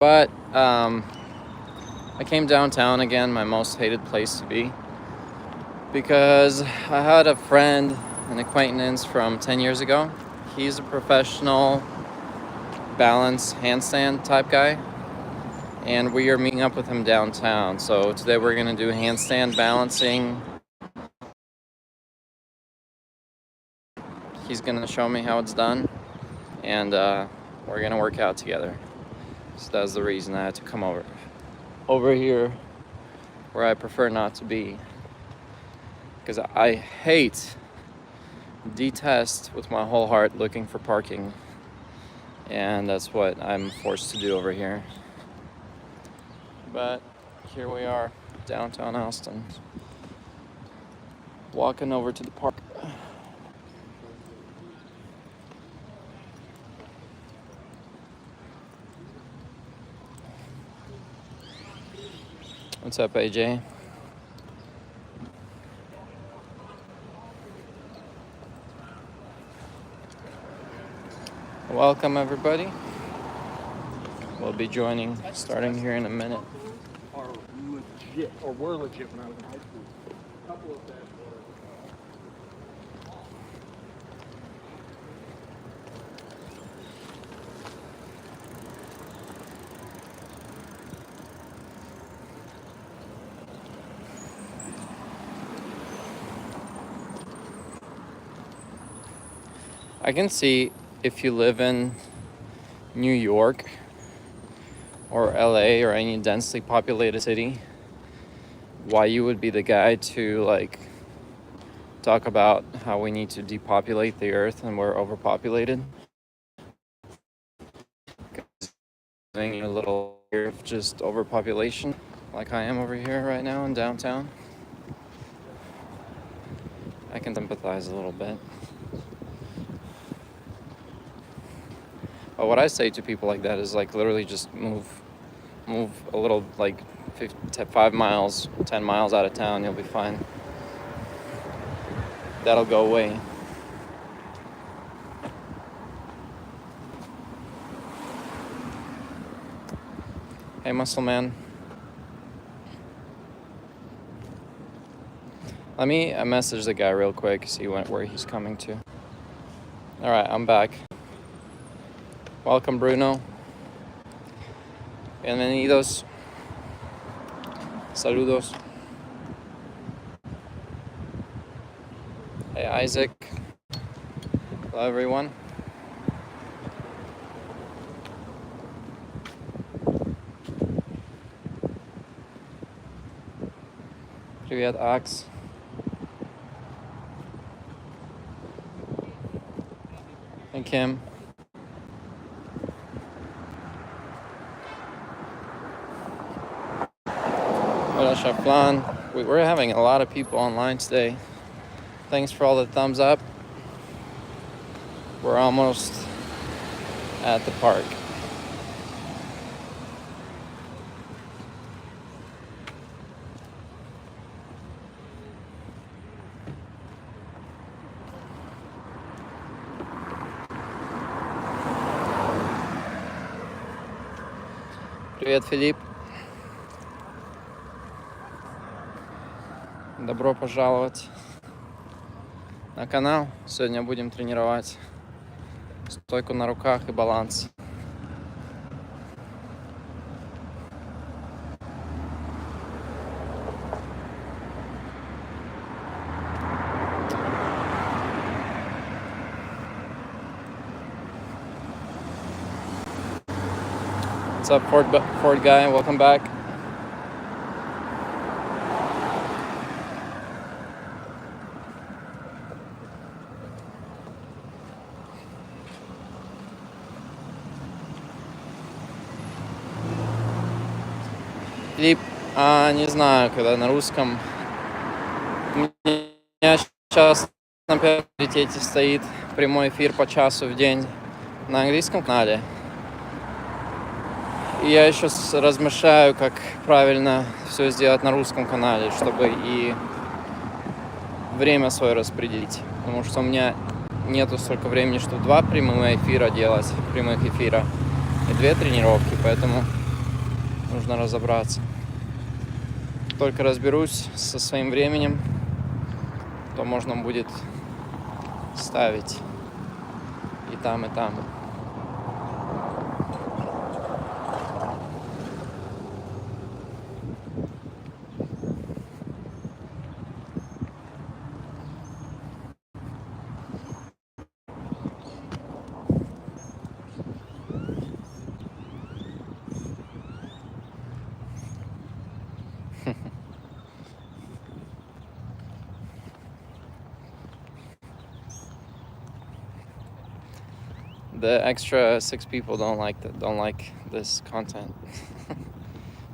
But I came downtown again, my most hated place to be, because I had a friend, an acquaintance from 10 years ago. He's a professional balance handstand type guy, and we are meeting up with him downtown. So today we're going to do handstand balancing. He's going to show me how it's done, and we're going to work out together. So that's the reason I had to come over here where I prefer not to be, because I detest with my whole heart looking for parking, and that's what I'm forced to do over here. But here we are, downtown Austin, walking over to the park. What's up, AJ? Welcome, everybody. We'll be joining starting here in a minute. Are legit, or were legit when I was in high school. A couple of them were. I can see if you live in New York or LA or any densely populated city, why you would be the guy to talk about how we need to depopulate the earth and we're overpopulated. Having a little fear of just overpopulation, like I am over here right now in downtown, I can sympathize a little bit. But what I say to people like that is literally just move a little, 5 miles, 10 miles out of town, you'll be fine. That'll go away. Hey, muscle man. Let me message the guy real quick, see where he's coming to. All right, I'm back. Welcome, Bruno. Bienvenidos. Saludos. Hey, Isaac. Hello, everyone. Привет, Ax. And Kim. Hola, Shaflan. We're having a lot of people online today. Thanks for all the thumbs up. We're almost at the park. Привет, Филипп. Добро пожаловать на канал. Сегодня будем тренировать стойку на руках и баланс. What's up, Ford guy? Welcome back. Филипп, не знаю, когда на русском. У меня сейчас на приоритете стоит прямой эфир по часу в день на английском канале. И я еще размышляю, как правильно все сделать на русском канале, чтобы и время свое распределить. Потому что у меня нету столько времени, чтобы 2 прямых эфира делать, и 2 тренировки, поэтому Нужно разобраться. Только разберусь со своим временем, то можно будет ставить и там, и там. The extra 6 people don't like this content.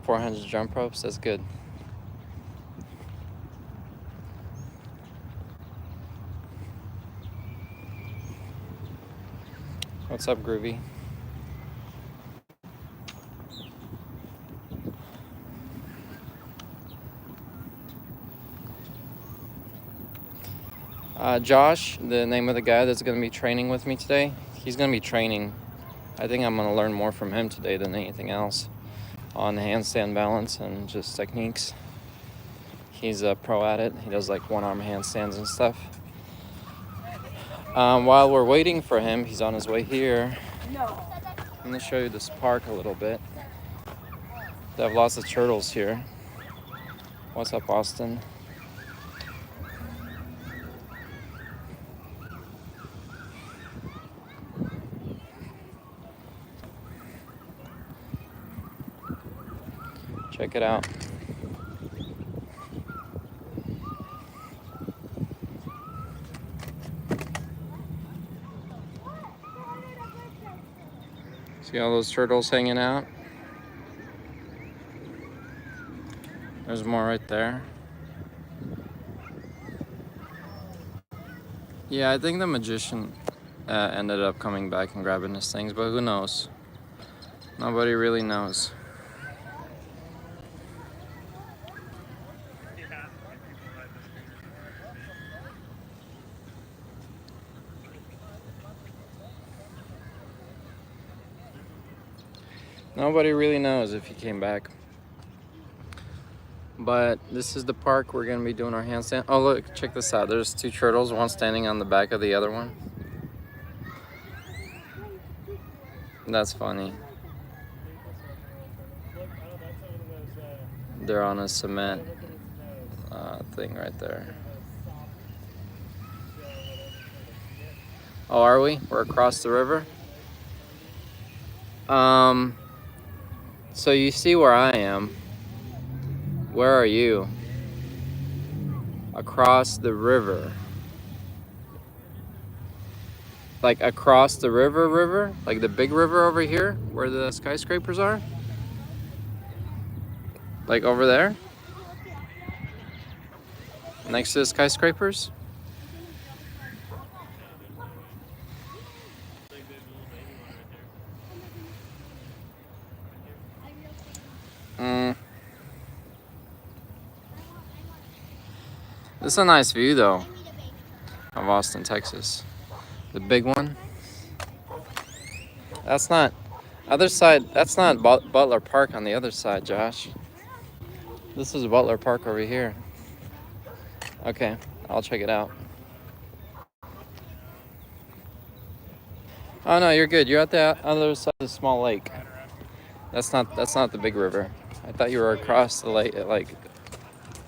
400 jump ropes, that's good. What's up, Groovy? Josh, the name of the guy that's going to be training with me today, he's going to be training. I think I'm going to learn more from him today than anything else on handstand balance and just techniques. He's a pro at it. He does like one-arm handstands and stuff. While we're waiting for him, he's on his way here. I'm going to show you this park a little bit. They have lots of turtles here. What's up, Austin? Check it out. See all those turtles hanging out? There's more right there. Yeah, I think the magician ended up coming back and grabbing his things, but who knows? Nobody really knows. Nobody really knows if he came back. But this is the park we're gonna be doing our handstand. Oh look, check this out. There's 2 turtles, one standing on the back of the other one. That's funny. They're on a cement thing right there. Oh, are we? We're across the river? So you see where I am. Where are you? Across the river. Like across the river? Like the big river over here where the skyscrapers are? Like over there? Next to the skyscrapers? This is a nice view though of Austin, Texas. The big one. That's not other side. That's not Butler Park on the other side, Josh. This is Butler Park over here. Okay, I'll check it out. Oh no, you're good. You're at the other side of the small lake. That's not the big river. I thought you were across the lake, like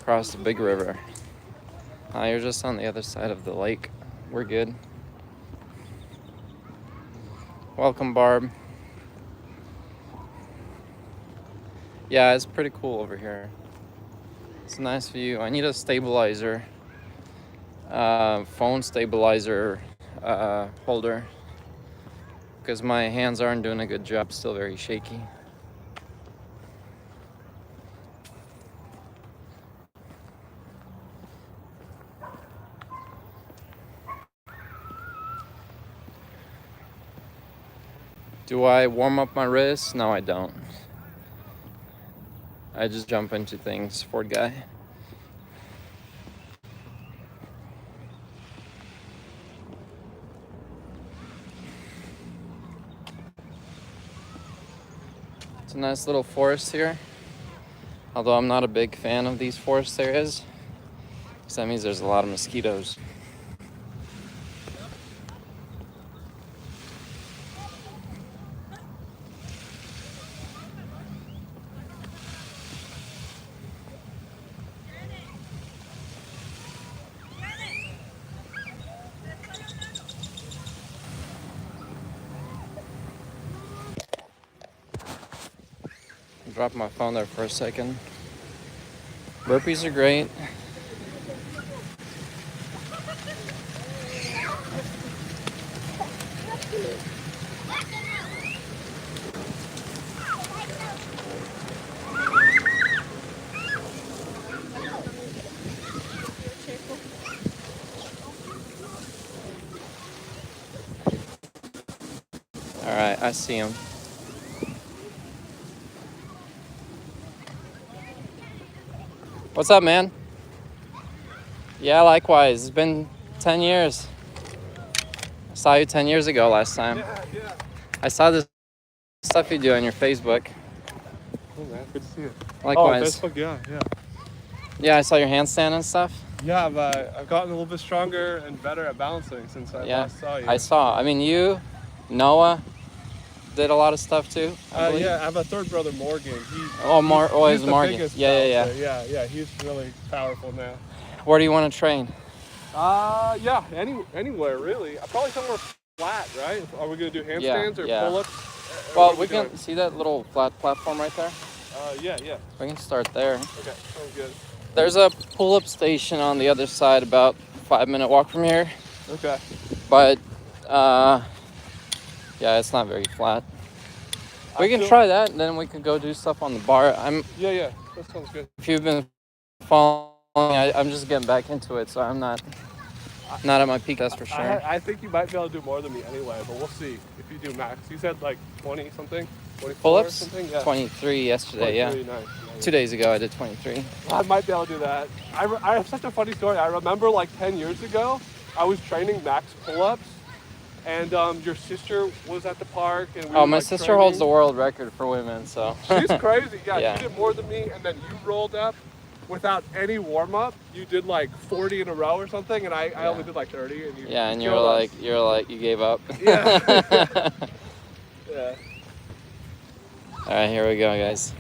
across the big river. You're just on the other side of the lake. We're good. Welcome, Barb. Yeah, it's pretty cool over here. It's a nice view. I need a stabilizer, phone stabilizer holder, because my hands aren't doing a good job. Still very shaky. Do I warm up my wrists? No, I don't. I just jump into things, Ford guy. It's a a nice little forest here. Although I'm not a big fan of these forest areas, because that means there's a lot of mosquitoes. Drop my phone there for a second. Burpees are great. All right, I see him. What's up, man? Yeah, likewise. It's been 10 years. I saw you 10 years ago last time. Yeah. I saw this stuff you do on your Facebook. Cool, man. Good to see you. Likewise. Oh, Facebook, yeah. Yeah, I saw your handstand and stuff. Yeah, I've gotten a little bit stronger and better at balancing since I last saw you. I saw. I mean, you, Noah, did a lot of stuff too. I believe. Yeah, I have a third brother, Morgan. He's he's the Morgan. biggest Yeah. bouncer. Yeah. He's really powerful now. Where do you want to train? Yeah, anywhere really. Probably somewhere flat, right? Are we gonna do handstands or pull-ups? Well, we can see that little flat platform right there. Yeah. We can start there. Okay, sounds good. There's a pull-up station on the other side, about 5-minute walk from here. Okay. But yeah, it's not very flat. We can try that, and then we can go do stuff on the bar. Yeah. That sounds good. If you've been following, I'm just getting back into it, so I'm not at my peak, that's for sure. I think you might be able to do more than me anyway, but we'll see if you do max. You said like 20 something, 24 Pull-ups? or something. Yeah. 23 yesterday. 23, Yeah. nice. 2 days ago, I did 23. I might be able to do that. I have such a funny story. I remember like 10 years ago, I was training max pull-ups, and your sister was at the park. And we were, my sister holds the world record for women, so. She's crazy. Yeah, she did more than me, and then you rolled up without any warm-up. You did like 40 in a row or something, and I only did like 30. And and you're like, you gave up. Yeah. Yeah. All right, here we go, guys.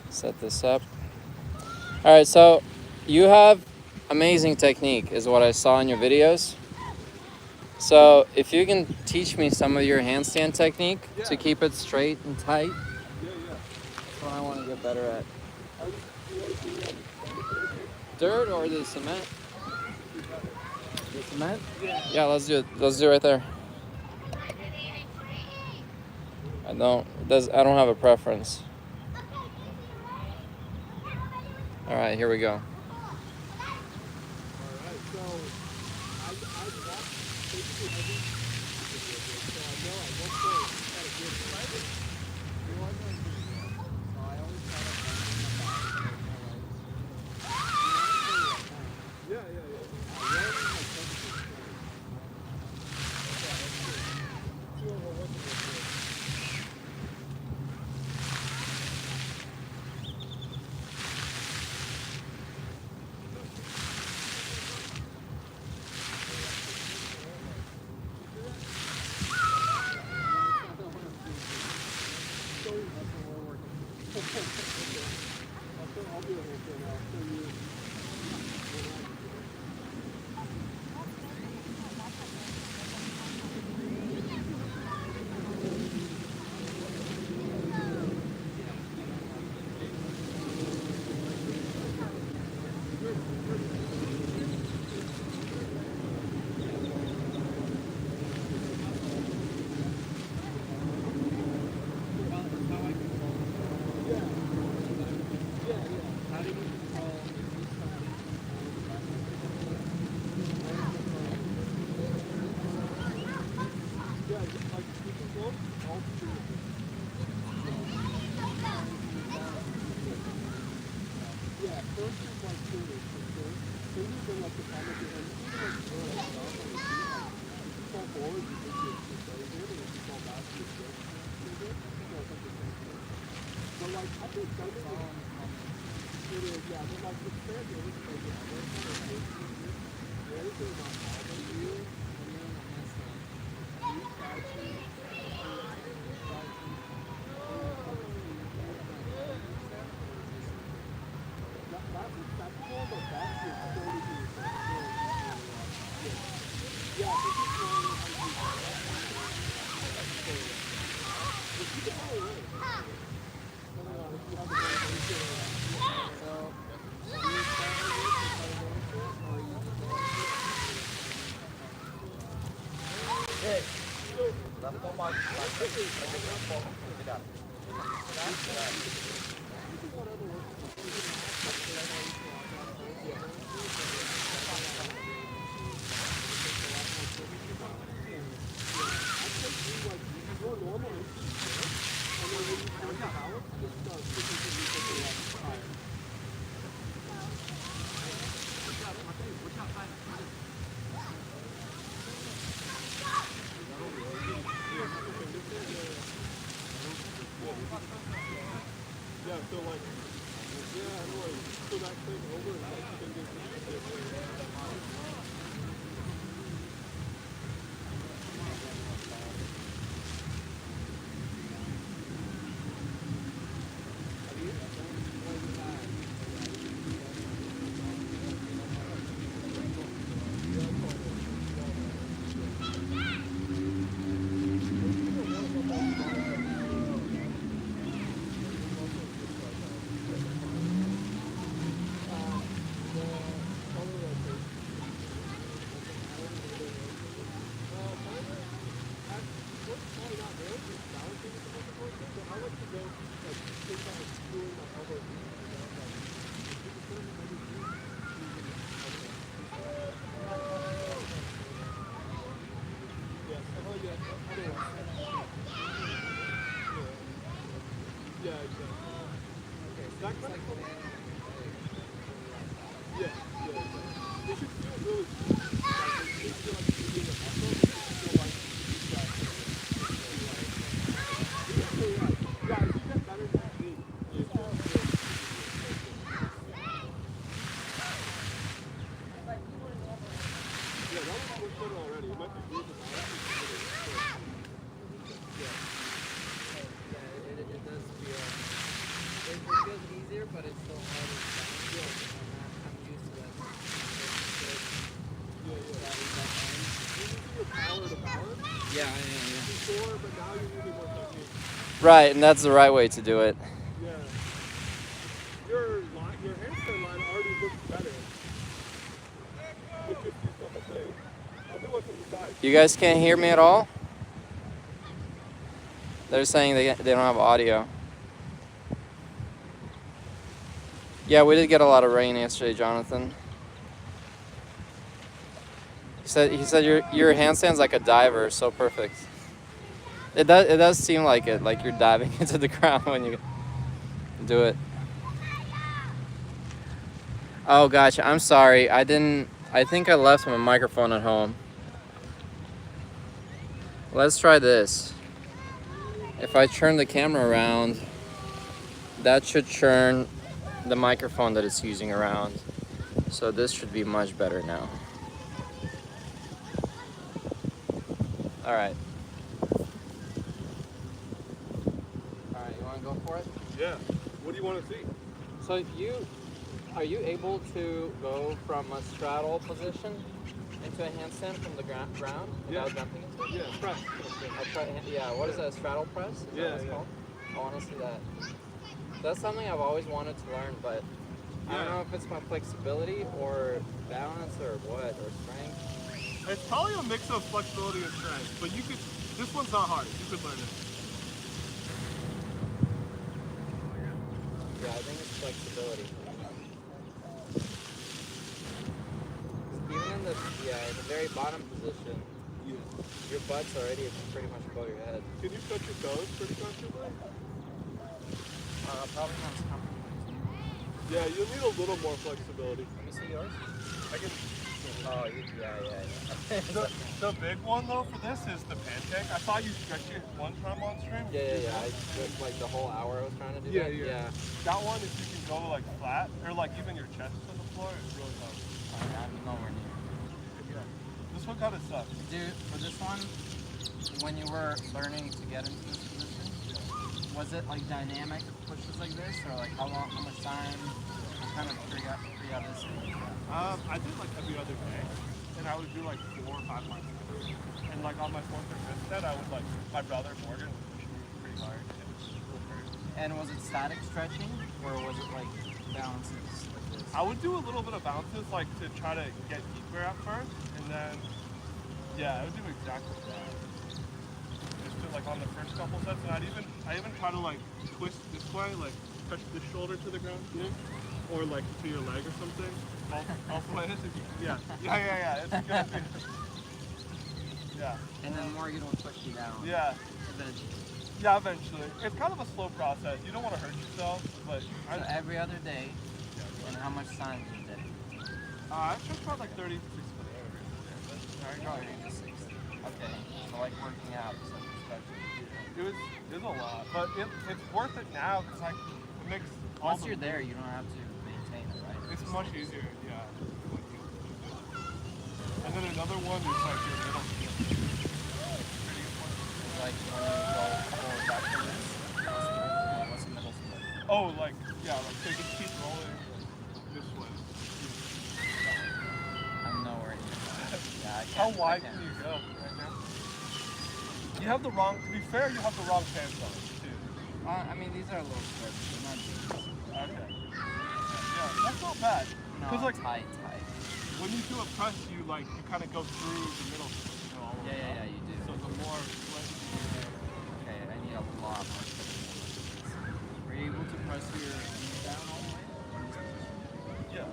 Set this up. All right, so you have amazing technique is what I saw in your videos. So if you can teach me some of your handstand technique to keep it straight and tight. That's what I want to get better at. Dirt or the cement? The cement? Yeah, let's do it. Let's do it right there. I don't have a preference. All right, here we go. like, I think something it is, yeah, but like the fair game is like, yeah, they're kind of the other thing about all of you, when you're in a handstand, you crouching, that's acceptable, but that's your 40 yeah, so keep going on but keep it all away. If you have the so, do you start with this and try to go into it, or you just go into it? Yeah, so like, yeah, I know, like, so that thing over and like, you can get yeah, exactly. Okay, so that kind of yeah, exactly. It should feel really like it should feel like you're doing a muscle, but it should feel like that. Yeah, if you get better technique, it should feel yeah, that was much better already. It might be good, but I think it's yeah. Yeah, it does feel. It feels easier, but it's still harder. I'm used to that. Power to balance Yeah. before, but now you're using more technique. Right, and that's the right way to do it. Yeah. Your handstand line already looks better. It's just these couple things. I'll do it from the side. You guys can't hear me at all? They're saying they don't have audio. Yeah, we did get a lot of rain yesterday, Jonathan. He said your handstand's like a diver, so perfect. It does seem like it, like you're diving into the ground when you do it. Oh gosh, I'm sorry. I think I left my microphone at home. Let's try this. If I turn the camera around, that should turn the microphone that it's using around. So this should be much better now. All right. All right, you want to go for it? Yeah. What do you want to see? So are you able to go from a straddle position into a handstand from the ground without jumping into it? Yeah, press. What is that, a straddle press? Is that what it's called? I want to see that. That's something I've always wanted to learn, but I don't know if it's my flexibility or balance or what, or strength. It's probably a mix of flexibility and strength, but this one's not hard. You could learn it. Yeah, I think it's flexibility. Even in the very bottom position, your butt's already pretty much above your head. Can you touch your toes pretty comfortably? Probably not as comfortable. Yeah, you'll need a little more flexibility. Let me see yours. I can. Oh, yeah. The big one though for this is the pancake. I saw you stretch it one time on stream. Yeah. I took like the whole hour I was trying to do that. Yeah. That one, if you can go like flat or like even your chest to the floor, it really helps. I'm nowhere near. Yeah. This one kind of sucks. Dude, for this one, when you were learning to get into this position, was it like dynamic pushes like this, or like how much time, what kind of periodicity? I did like every other day, and I would do like 4 or 5 months. And like on my 4th or 5th set, I would like my brother Morgan would push me pretty hard. And it was really hurt. And was it static stretching, or was it like balances like this? I would do a little bit of bounces like to try to get deeper at first, and then I would do exactly that. Just do, like on the first couple sets, and I even try to like twist this way, like touch the shoulder to the ground, or like to your leg or something. Also, yeah. It's a good idea. Yeah. And then Morgan will push you down. Yeah. Eventually. Yeah, eventually. It's kind of a slow process. You don't want to hurt yourself, but So every other day, and how much time a day? I stretch about like 36 minutes. Probably 60. Okay, so like working out, so stretching. It was a lot, but it's worth it now because like it makes. Once you're there, you don't have to maintain it, right? It's much easier, yeah. And then another one is like your middle split. Pretty important. Like when you go forward back to this, what's the middle split? Oh, like so just keep rolling this way. I'm nowhere near that. Yeah, I can't. How wide I can can't. you go right now? You have the wrong. To be fair, you have the wrong pants on too. I mean, these are a little strips, they're not jeans. Okay. Yeah, that's not bad. No, Cause like tight. when you do a press, you kind of go through the middle. All the way Yeah, up. you do. So the more sweat. Okay, I need a lot more space. Were you able to press your knees down all the way? Yeah.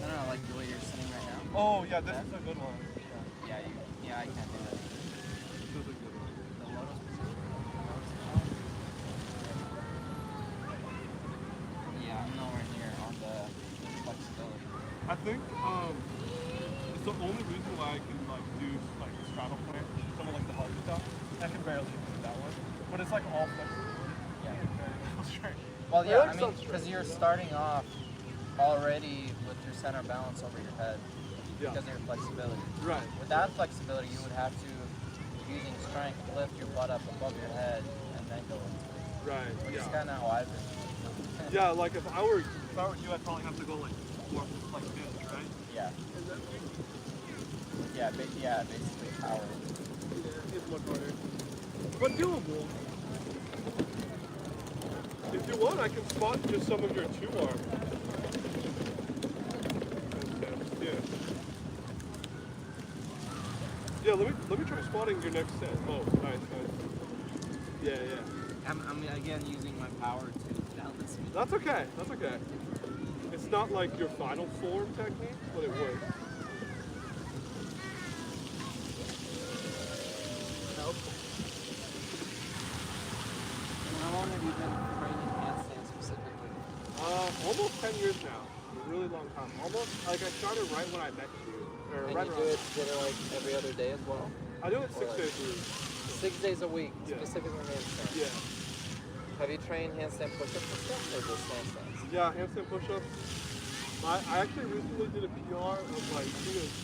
No, like the way you're sitting right now? Oh yeah, this is a good one. Yeah, I can't do that. This is a good one. The lotus position? Yeah, I'm nowhere near on the flexibility. I think it's the only reason why I can like do like straddle point, some of like the hard stuff. I can barely do that one, but it's like all flexible. Yeah. Straight. Well, It yeah, looks I mean, so because straight, you're you know? starting off already with your center balance over your head Yeah. because of your flexibility. Right. Without flexibility, you would have to, using strength, lift your butt up above your head and then go into it. Right. Which is Yeah. kind of how I've been. Yeah. Like if I were you, I'd probably have to go like more like this, right? Yeah. Basically power. It's much harder, but doable. If you want, I can spot just some of your 2-arm. Yeah, let me try spotting your next set. Oh, nice. Yeah. I'm again using my power to balance me. That's okay. It's not like your final form technique, but it works. How long have you been training handstands specifically? Almost 10 years now. A really long time. Almost like I started right when I met you. Or And right you around. did it like every other day as well? I do it 6 Or like- days a week. 6 days a week, Yeah. specifically handstands. Yeah. Have you trained handstand push-ups and stuff, or just handstands? Yeah, handstand push-ups. I actually recently did a PR of like, I think it was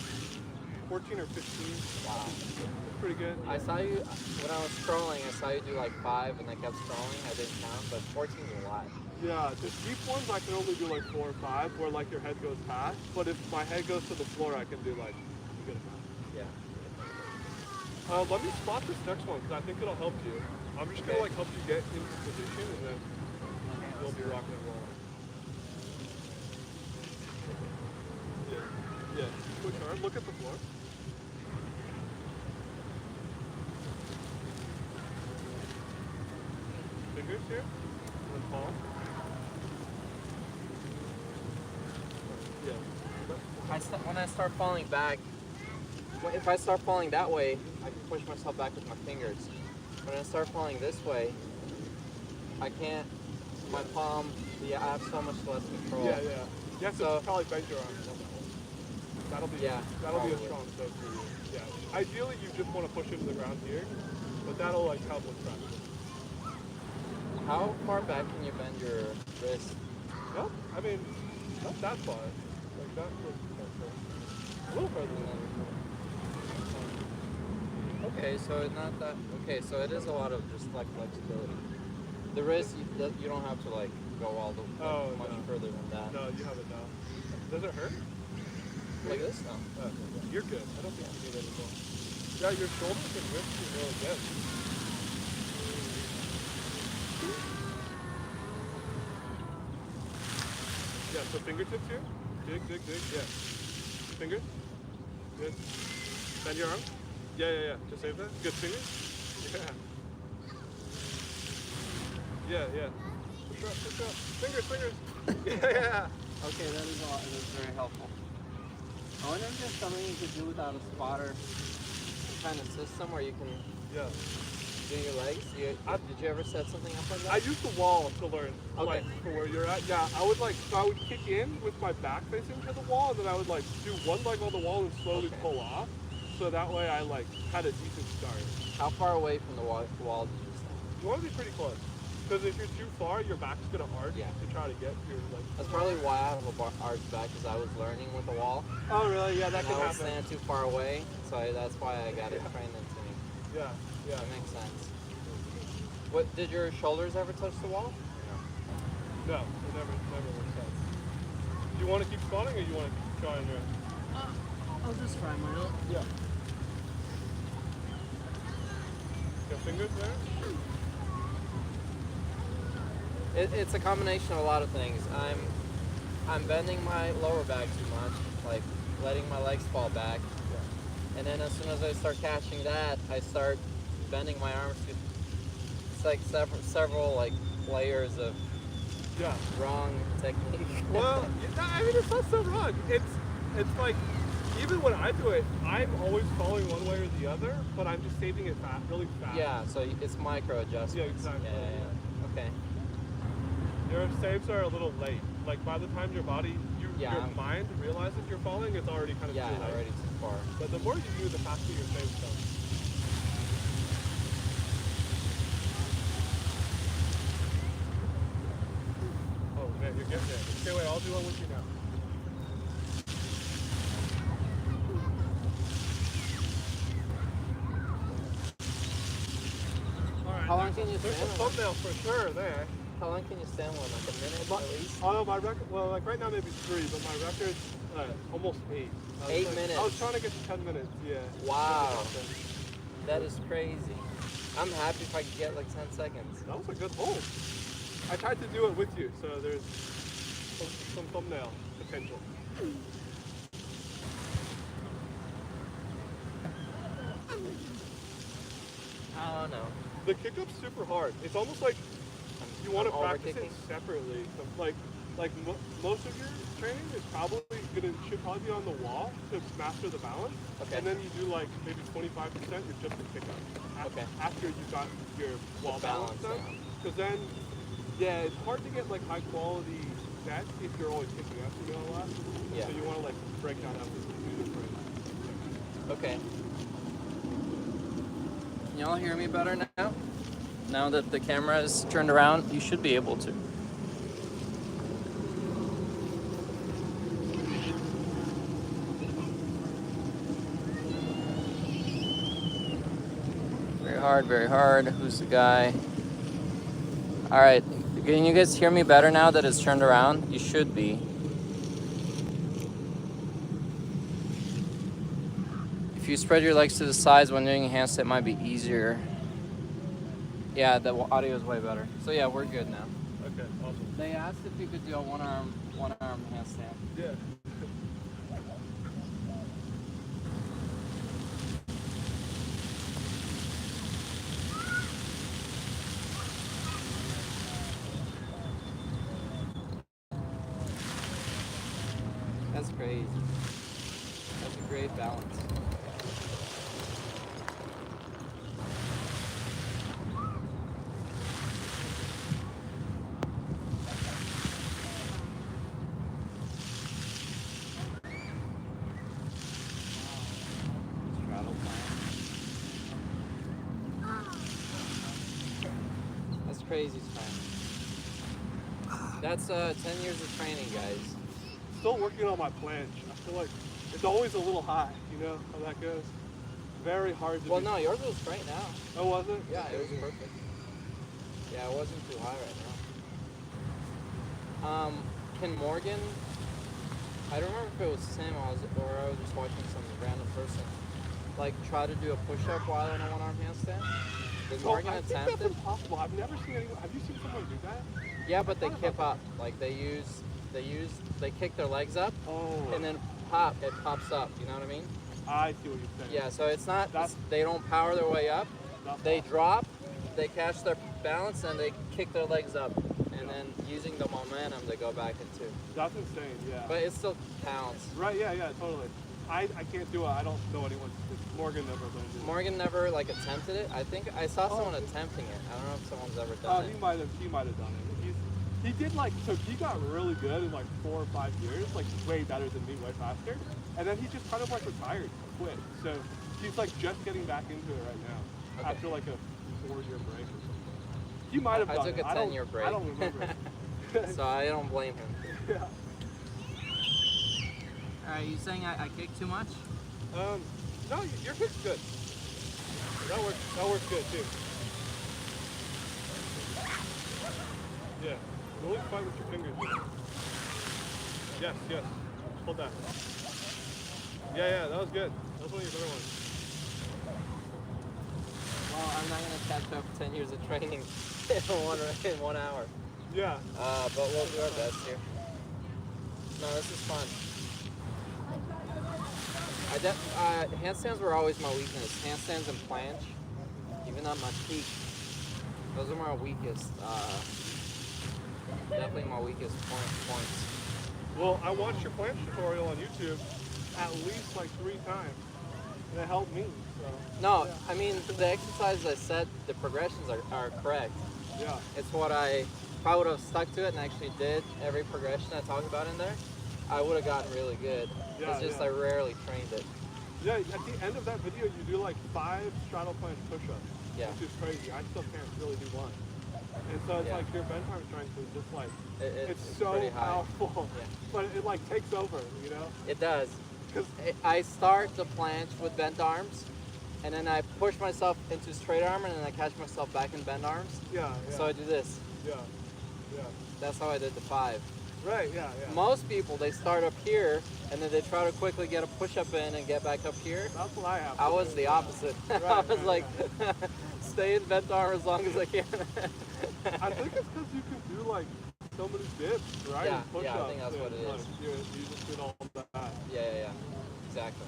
14 or 15. Wow. Pretty good. I saw you, when I was scrolling, I saw you do like 5 and I kept scrolling. I didn't count, but 14 is a lot. Yeah, the deep ones I can only do like 4 or 5, where like your head goes past. But if my head goes to the floor, I can do like a good amount. Yeah. Let me spot this next one because I think it'll help you. I'm just gonna like help you get into position and then we'll be rocking and rolling. Yeah. Push hard. Look at the floor. Fingers here. And then palm. Yeah. When I start falling back, if I start falling that way, I can push myself back with my fingers. When I start falling this way, I can't, my palm, I have so much less control. Yeah. Yeah, so So- probably bend your arms. That'll be Yeah, a probably. strong toe for you. Yeah. Ideally, you just want to push into the ground here, but that'll like help with practice. How far back can you bend your wrist? No, I mean, not that far. Like that was a little further than that. Okay, so it's not that. Okay, so it is a lot of just like flexibility. The wrist, you don't have to like go all the much further than that. No, you have it now. Does it hurt? Like this? No. Oh, you're good. I don't think you need any more. Yeah, your shoulders and wrists are really good. Yeah, so fingertips here. Dig. Yeah. Fingers. Good. Bend your arm. Yeah. Just save that. Good fingers. Yeah. Push up. Fingers. Yeah. Okay, that is all. It is very helpful. I wonder if there's something you could do without a spotter kind of system where you can Yeah. do your legs. Did you ever set something up like that? I used the wall to learn, Okay. like, for where you're at. Yeah, I would kick in with my back facing to the wall, and then I would like do one leg on the wall and slowly pull off. So that way I like had a decent start. How far away from the wall did you stand? You want to be pretty close, because if you're too far, your back's gonna arch to try to get your like. That's probably why I have a arched back, because I was learning with the wall. Oh really? Yeah, that And can I would happen. stand too far away, so that's why I got it trained into me. Yeah. That makes sense. What did your shoulders ever touch the wall? No, it never works out. Do you want to keep squatting, or you want to keep trying your? I'll just try my own. Yeah. Got fingers there? It's a combination of a lot of things. I'm bending my lower back too much, like letting my legs fall back. Yeah. And then as soon as I start catching that, I start bending my arms to. It's like several like layers of wrong technique. Well, I mean, it's not so wrong. It's like, even when I do it, I'm always following one way or the other, but I'm just saving it really fast. Yeah, so it's micro adjustments. Yeah, exactly. Yeah. Okay. Your saves are a little late. Like, by the time your mind realizes you're falling, it's already kind of too late. Already too far. But the more you do, the faster your saves come. Oh man, you're getting there. Okay, wait, I'll do one with you now. How long can you There's stand a one? thumbnail for sure there. How long can you stand one? Like a minute at least? Oh, my record, well, like right now maybe 3, but my record's almost 8. 8 minutes? I was trying to get to 10 minutes, yeah. Wow. That is crazy. I'm happy if I could get like 10 seconds. That was a good hold. I tried to do it with you, so there's some thumbnail potential. I don't know. The kick-up's super hard. It's almost like you want to practice it separately. Like most of your training is should probably be on the wall to master the balance. Okay. And then you do like maybe 25% is just the kick-up. Okay. After you got your wall balance done. Because then, it's hard to get like high quality sets if you're always kicking up, a lot. Yeah. So you want to like break down how to do different. Okay. Can y'all hear me better now? Now that the camera is turned around, you should be able to. Very hard. Who's the guy? All right. Can you guys hear me better now that it's turned around? You should be. If you spread your legs to the sides when doing a handstand, it might be easier. Yeah, the audio is way better. So yeah, we're good now. Okay, awesome. They asked if you could do a one arm handstand. Yeah. That's crazy. That's a great balance. crazy strength. That's 10 years of training, guys. Still working on my planche. I feel like it's always a little high, you know how that goes? Very hard to Well, do. no, yours was straight now. Oh, was it? Yeah, it was perfect. Yeah, it wasn't too high right now. Can Morgan, I don't remember if it was Sam or I was just watching some random person, like try to do a push-up while in a one-arm handstand? Did Morgan I think attempt that's it? impossible. I've never seen anyone. Have you seen someone do that? Yeah, but they What kip about up. Like they kick their legs up Oh. and then it pops up. You know what I mean? I see what you're saying. Yeah, so it's not, That's- they don't power their way up. That's They awesome. drop, they catch their balance, and they kick their legs up. And then using the momentum, they go back into. That's insane, yeah. But it still counts. Right, yeah, totally. I can't do it. I don't know anyone. Morgan never learned it. Morgan never like attempted it. I think I saw someone attempting it. I don't know if someone's ever Oh, done he it. might have done it. He did like, so he got really good in like 4 or 5 years, like way better than me, way faster. And then he just kind of like retired, quit. So he's like just getting back into it right now Okay. after like a 4-year break or something. He might have I done took it. a 10-year break. I don't remember. So I don't blame him. Yeah. Alright, you saying I kicked too much? No, your kick's good. That works good too. Yeah. Really fight with your fingers. Yes. Hold that. Yeah, that was good. That was one of your better ones. Well, I'm not gonna catch up 10 years of training in 1 hour. Yeah. But we'll do our best here. No, this is fun. Handstands were always my weakness. Handstands and planche, even at my peak, those are my weakest. Definitely my weakest points. Well, I watched your planche tutorial on YouTube at least like 3 times, and it helped me. So. No, Yeah. I mean the exercises I said, the progressions are correct. Yeah. It's what if I would have stuck to it and actually did every progression I talked about in there, I would have gotten really good. Yeah, It's just yeah. I rarely trained it. Yeah. At the end of that video, you do like 5 straddle planche push-ups. Yeah. Which is crazy. I still can't really do one. And so it's Yeah. like your bench arm strength is just like it's so pretty high. powerful, Yeah. but it like takes over, you know? It does. 'Cause I start the planche with bent arms, and then I push myself into straight arm, and then I catch myself back in bent arms. yeah. So I do this. Yeah. That's how I did the 5. Right. Yeah. Most people, they start up here, and then they try to quickly get a push-up in and get back up here. That's what I have. I to was do, the yeah. opposite. I Right, was right, like, stay in bent arm as long as I can. I think it's because you can do like so many dips, right? Yeah, And push-ups, yeah, I think that's what and, it like, is. You just did all that. Yeah. Exactly.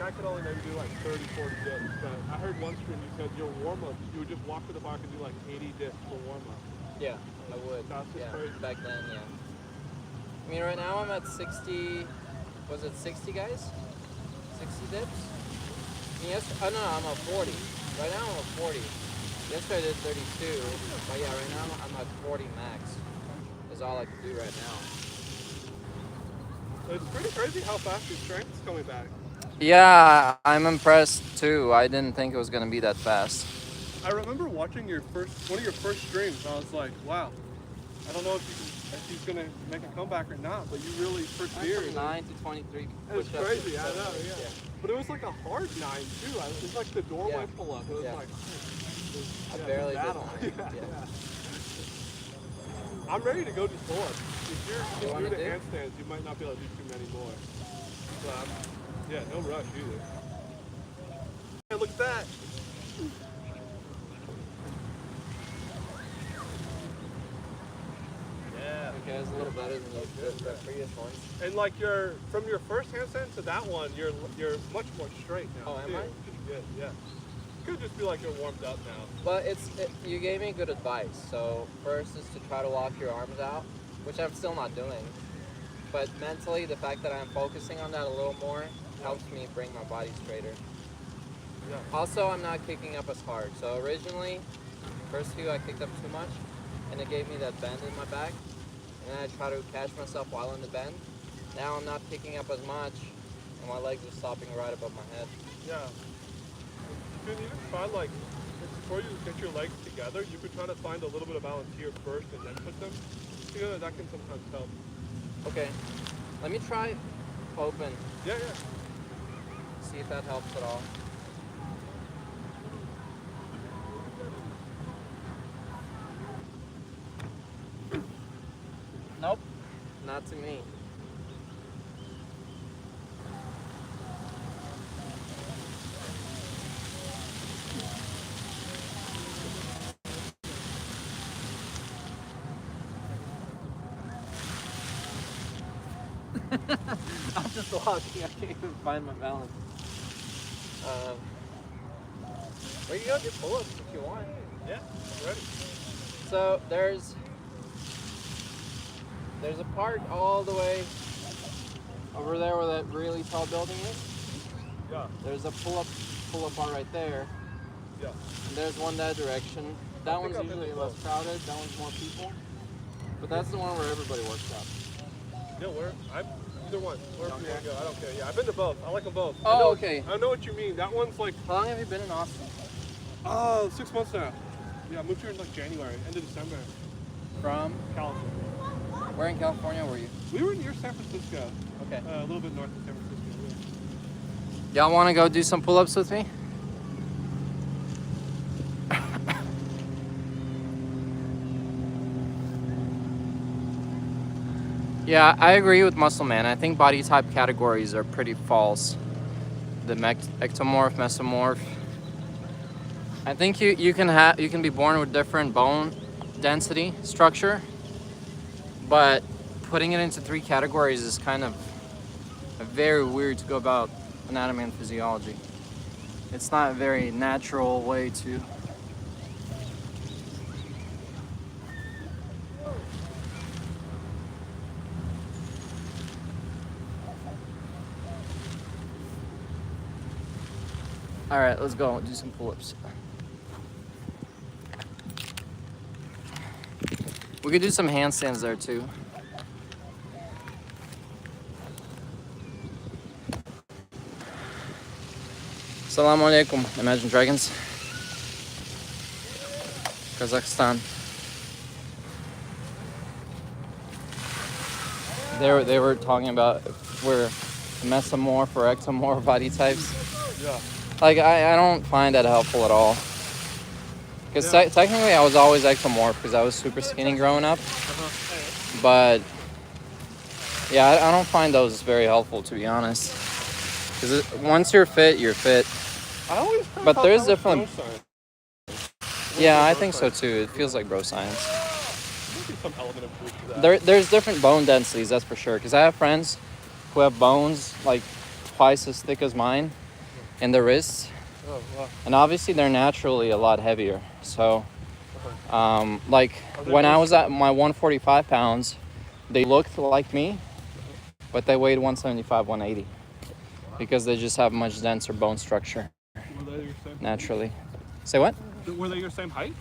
I could only maybe do like 30, 40 dips, but I heard one stream you said your warm-up, you would just walk to the park and do like 80 dips for warm-up. Yeah, I would. That's just Yeah, crazy. back then, yeah. I mean, right now I'm at 60. Was it 60 guys? 60 dips? I mean, no, I'm at 40. Right now I'm at 40. Yesterday I did 32, but yeah, right now I'm at 40 max. Is all I can do right now. It's pretty crazy how fast your strength is coming back. Yeah, I'm impressed too. I didn't think it was gonna be that fast. I remember watching one of your first streams, and I was like, wow, I don't know if he's gonna make a comeback or not, but you really I went persevered. from 9 to 23 It was push-ups crazy, in I know, 7 yeah. days. But it was like a hard 9 too. It was like the doorway Yeah. pull-up. It was Yeah. like, I barely did battle. mine. Yeah. Yeah. I'm ready to go do more. If you're You wanna new to do? handstands, you might not be able to do too many more. So, yeah, no rush either. And look at that. Yeah. Okay, it was a little better than the previous ones. And like from your first handstand to that one, you're much more straight now. Oh, am too, I? Which is good, yeah. Could just be like you're warmed up now. But you gave me good advice. So first is to try to walk your arms out, which I'm still not doing. But mentally, the fact that I'm focusing on that a little more helps me bring my body straighter. Yeah. Also, I'm not kicking up as hard. So originally, first few I kicked up too much, and it gave me that bend in my back. And then I try to catch myself while in the bend. Now I'm not kicking up as much, and my legs are stopping right above my head. Yeah. You can even find like, it's before you get your legs together, you could try to find a little bit of balance here first and then put them together. That can sometimes help. Okay. Let me try open. Yeah, yeah. See if that helps at all. Nope. Not to me. I'm just walking. I can't even find my balance. We can go do pull-ups if you want. Yeah, I'm ready. So there's a park all the way over there where that really tall building is. Yeah. There's a pull-up bar right there. Yeah. And there's one that direction. That one's usually less crowded. That one's more people. But that's the one where everybody works out. Yeah, I'm either one. Wherever you want to go, I don't care. Yeah, I've been to both. I like them both. Oh, okay. I know what you mean. That one's like. How long have you been in Austin? 6 months now. Yeah, I moved here in like January, end of December. From? California. Where in California were you? We were near San Francisco. Okay. A little bit north of San Francisco. Y'all want to go do some pull-ups with me? Yeah, I agree with Muscle Man. I think body type categories are pretty false. The ectomorph, mesomorph. I think you can be born with different bone density structure, but putting it into 3 categories is kind of very weird to go about anatomy and physiology. It's not a very natural way to. All right, let's go do some pull-ups. We could do some handstands there too. Assalamu alaikum, Imagine Dragons. Kazakhstan. They were talking about if we're mesomorph or ectomorph body types. Yeah. Like, I don't find that helpful at all. Because technically I was always ectomorph because I was super skinny growing up. But, yeah, I don't find those very helpful, to be honest. Because once you're fit, you're fit. I always heard But there's that was different. bro science. Yeah, I think so too. It feels like bro science. Maybe some element of truth to that. There's different bone densities, that's for sure. Because I have friends who have bones like twice as thick as mine in the wrists. Oh, wow. And obviously they're naturally a lot heavier. So, like when I was at my 145 pounds, they looked like me, but they weighed 175, 180. Because they just have much denser bone structure Were they your same? naturally. Say what? Were they your same height?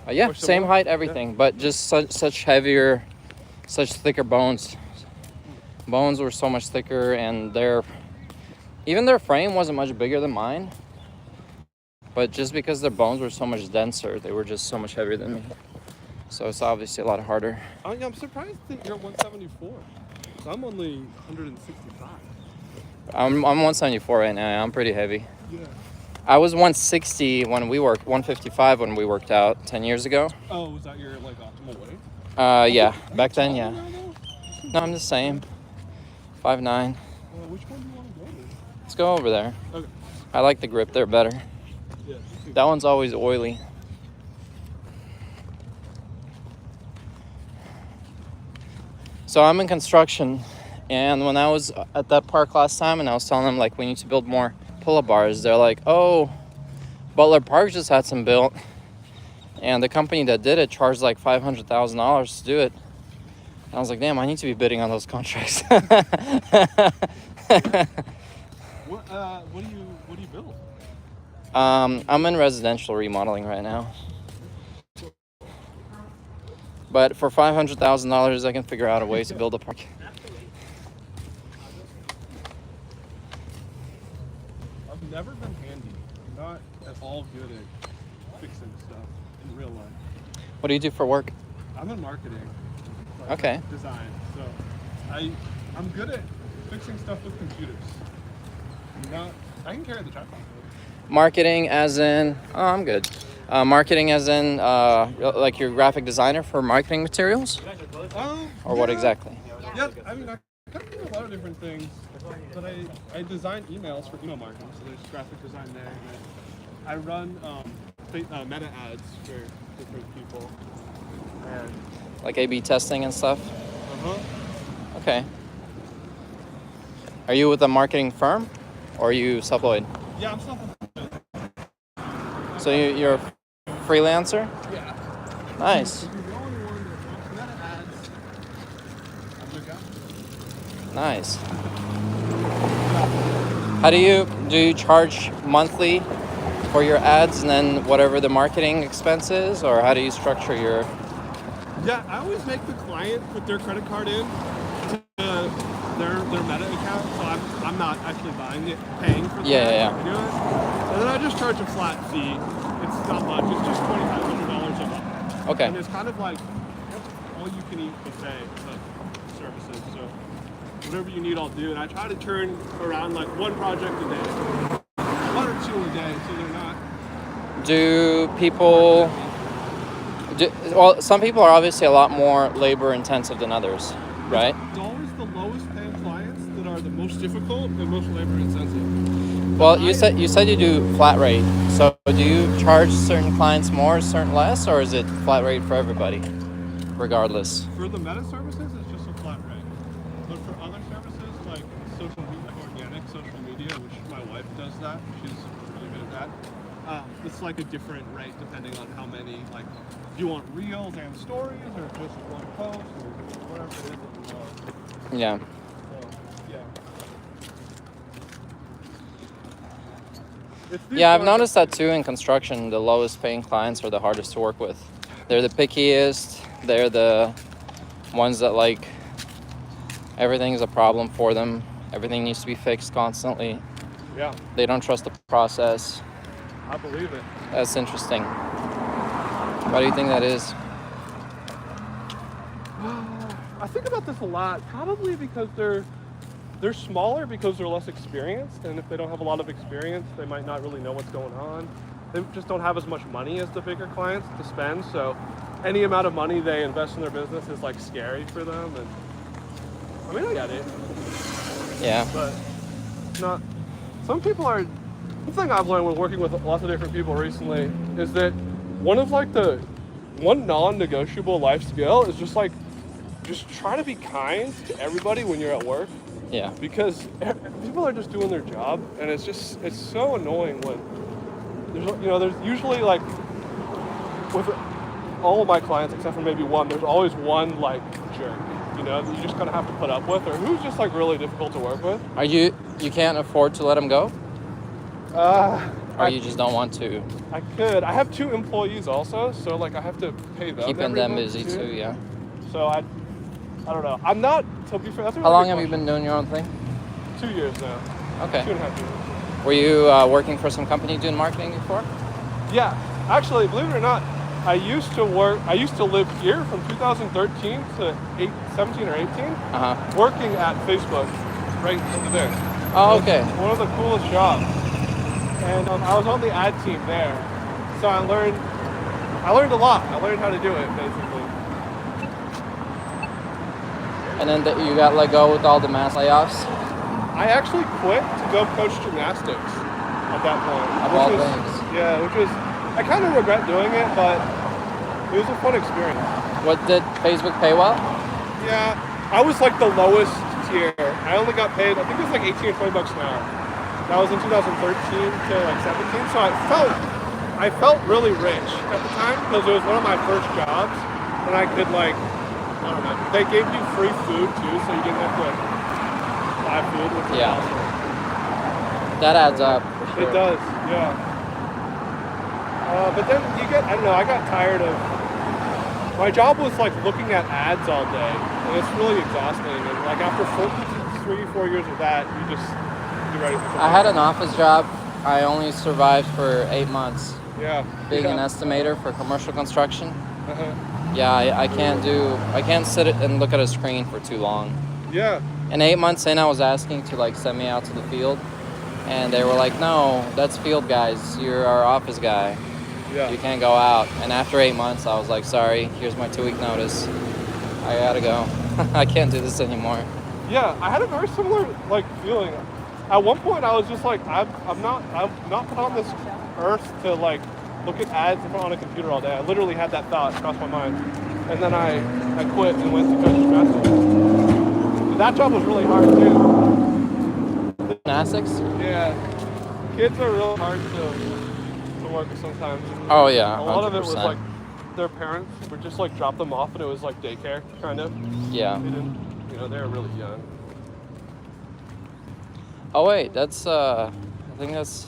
Yeah, Or same similar? height, everything, but just such heavier, such thicker bones. Bones were so much thicker, and even their frame wasn't much bigger than mine. But just because their bones were so much denser, they were just so much heavier than me. So it's obviously a lot harder. I'm surprised that you're 174. I'm only 165. I'm 174 right now. I'm pretty heavy. Yeah. I was 160 when we worked, 155 when we worked out 10 years ago. Oh, was that your like optimal weight? Yeah, back then, yeah. Now, though? No, I'm the same. 5'9". Which one do you want to go with? Let's go over there. Okay. I like the grip there better. Yeah. That one's always oily. So I'm in construction, and when I was at that park last time and I was telling them like we need to build more pull-up bars, they're like, oh, Butler Park just had some built, and the company that did it charged like $500,000 to do it. And I was like, damn, I need to be bidding on those contracts. What do you build? I'm in residential remodeling right now. But for $500,000, I can figure out a way to build a park. I've never been handy. I'm not at all good at fixing What do you do for work? I'm in marketing. Okay. Design. So I'm good at fixing stuff with computers. I can carry the tripod. Marketing as in, oh, I'm good. Marketing as in, like you're a graphic designer for marketing materials? Or what exactly? Yeah, I mean, I kind of do a lot of different things, but I design emails for email marketing, so there's graphic design there. And I run meta ads for different people. And Like A/B testing and stuff? uh-huh. Okay. Are you with a marketing firm or are you self-employed? Yeah, I'm self-employed. So you're a freelancer? Yeah. Nice. If you're the only one that wants meta ads, I'm your guy. Nice. How do you charge monthly for your ads and then whatever the marketing expense is, or how do you structure your... Yeah, I always make the client put their credit card in to their Meta account, so I'm not actually buying it, paying for the Yeah. do it. And then I just charge a flat fee. It's not much. It's just $2,500 a month. Okay. And it's kind of like all you can eat buffet of services. So whatever you need, I'll do. And I try to turn around like one project a day, one or two a day, so they're not. Do people... well, some people are obviously a lot more labor intensive than others, right? It's always the lowest paying clients that are the most difficult and most labor intensive. Well, you said you do flat rate. So do you charge certain clients more, certain less, or is it flat rate for everybody, regardless? For the meta services, it's just a flat rate. But for other services like social media, like organic social media, which my wife does that, she's really good at that. It's like a different rate depending on how many, like, do you want reels and stories or just one post or whatever it is that you want. Yeah. So, yeah. Yeah, I've noticed that too in construction. The lowest paying clients are the hardest to work with. They're the pickiest. They're the ones that like everything's a problem for them. Everything needs to be fixed constantly. Yeah, They don't trust the process. I believe it. That's interesting. Why do you think that is? I think about this a lot. Probably because they're smaller because they're less experienced, and if they don't have a lot of experience, they might not really know what's going on. They just don't have as much money as the bigger clients to spend, so any amount of money they invest in their business is like scary for them. And I mean, I get it, Yeah. but not. Some people are. One thing I've learned when working with lots of different people recently is that one non-negotiable life skill is just try to be kind to everybody when you're at work. Yeah. Because people are just doing their job, and it's so annoying when there's usually, like, with all of my clients except for maybe one, there's always one like jerk, that you just kind of have to put up with, or who's just like really difficult to work with. Are you can't afford to let them go? Or you just don't want to? I could. I have 2 employees also, so like I have to pay them. Keeping them month, busy too, yeah. So I don't know. I'm not, to be fair, that's a How really long good have you question. been doing your own thing? 2 years now. Okay. 2.5 years. Were you working for some company doing marketing before? Yeah, actually, believe it or not, I used to live here from 2013 to 17 or 18, working at Facebook, right over there. Oh, okay. One of the coolest jobs. And I was on the ad team there, so I learned a lot. I learned how to do it, basically. And then you got let go with all the mass layoffs? I actually quit to go coach gymnastics at that point. Of all things. Yeah, I kind of regret doing it, but it was a fun experience. What, did Facebook pay well? Yeah, I was like the lowest tier. I only got paid, I think it was like 18 or 20 bucks an hour. That was in 2013 to like 17, so I felt really rich at the time because it was one of my first jobs, and I could I don't know, they gave you free food too, so you didn't have to buy food, which was awesome. That adds up. For sure. It does, yeah. But then I don't know, I got tired of, my job was like looking at ads all day, and it's really exhausting, and like after 3-4 years of that, you just, you're ready for something. I had an office job. I only survived for 8 months. Yeah. Being an estimator for commercial construction. Yeah, I can't sit and look at a screen for too long. Yeah. And 8 months in, I was asking to like send me out to the field, and they were like, "No, that's field guys. You're our office guy. Yeah. You can't go out." And after 8 months, I was like, "Sorry, here's my 2-week notice. I gotta go. I can't do this anymore." Yeah, I had a very similar like feeling. At one point, I was just like, I'm not put on this earth to like look at ads in front on a computer all day. I literally had that thought cross my mind, and then I quit and went to coach gymnastics. And that job was really hard too. Gymnastics? Yeah, kids are really hard to work with sometimes. Oh yeah, 100%. A lot of it was like their parents would just like drop them off, and it was like daycare kind of. Yeah. They didn't, they were really young. Oh wait, that's I think that's.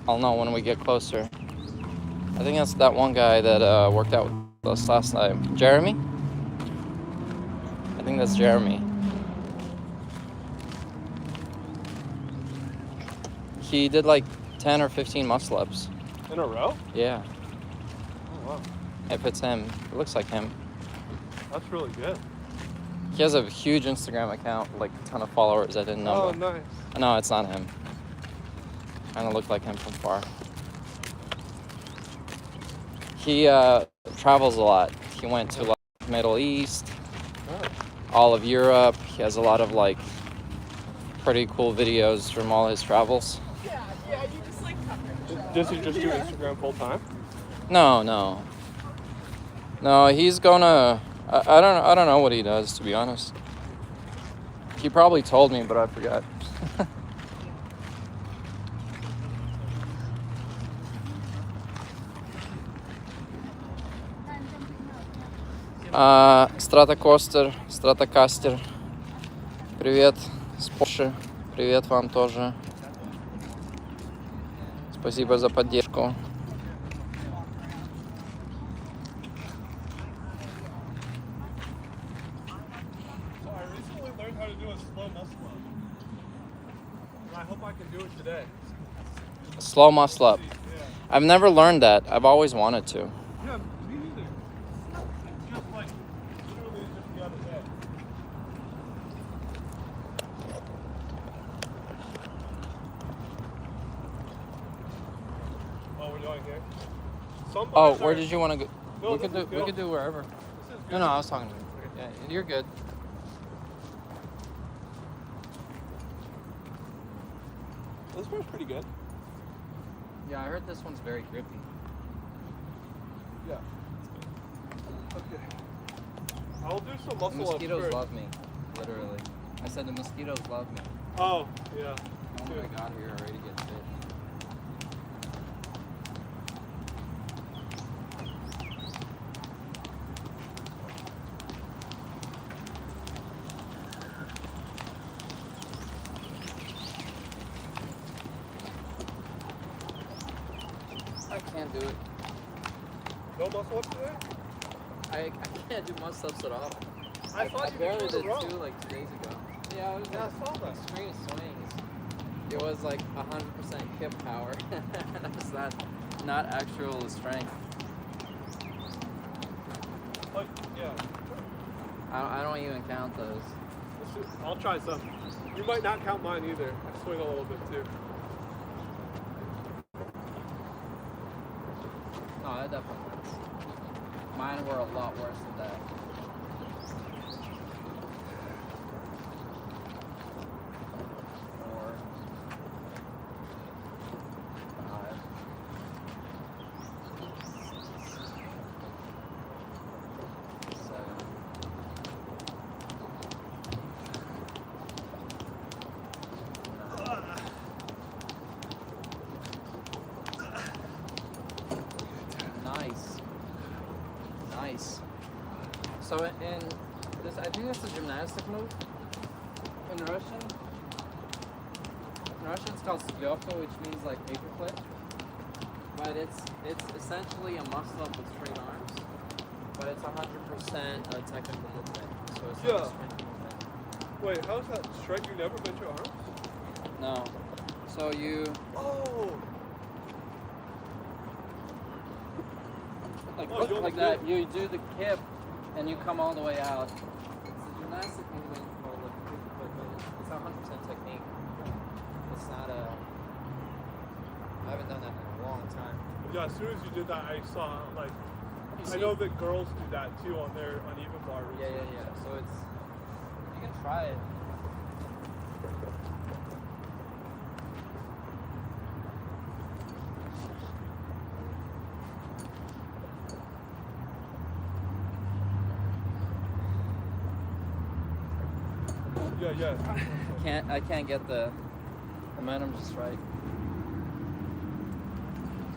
I'll know when we get closer. I think that's that one guy that worked out with us last time. Jeremy? I think that's Jeremy. He did like 10 or 15 muscle ups. In a row? Yeah. Oh wow. If it's him. It looks like him. That's really good. He has a huge Instagram account, like a ton of followers. I didn't know. Oh, nice. No, it's not him. Kind of looked like him from far. He travels a lot. He went to like Middle East, all of Europe. He has a lot of like pretty cool videos from all his travels. Does he just do Instagram full time? No, he's gonna. I don't know what he does, to be honest. He probably told me, but I forgot. Стратокастер. Привет с Польши. Привет вам тоже. Спасибо за поддержку. So I recently learned how to do a slow muscle up. And I hope I can do it today. Slow muscle up. Yeah. I've never learned that. I've always wanted to. Yeah, me neither. It's just like literally just the other day. Oh, we're doing here. Some Oh, bars where are- did you want to go? No, we this could do. is We good. could do wherever. This is good. No, I was talking to you. Yeah, you're good. This one's pretty good. Yeah, I heard this one's very grippy. Yeah. Okay. I'll do some muscle The mosquitoes ups love me, literally. I said the mosquitoes love me. Oh, yeah. Oh Too. my god, here already get bit. I can't do it. No muscle ups today? I can't do muscle ups at all. I thought you barely could do did it in a row. 2 like 2 days ago. Yeah, it was Yeah, like I saw that. extreme swings. It was like 100% hip power. That's not actual strength. Like, yeah. I don't even count those. I'll try some. You might not count mine either. I swing a little bit too. No, that definitely hurts. Mine were a lot worse than that. Four, five, six, 7. Nice. So in this, I think that's a gymnastic move. In Russian, it's called slyovka, which means like paperclip. But it's essentially a muscle up with straight arms. But it's 100% a technical movement. So it's not Yeah. a strength movement. Wait, how's that straight? You never bent your arms? No. So you Oh! Like, Oh, you like wanna that. do You do the kip, and you come all the way out. It's a gymnastic movement called a kick, but it's 100% technique. It's not a. I haven't done that in a long time. Yeah, as soon as you did that, I saw like. You I see? know that girls do that too on their uneven bar routine. Yeah. So it's. You can try it. Yeah. I can't get the momentum just right.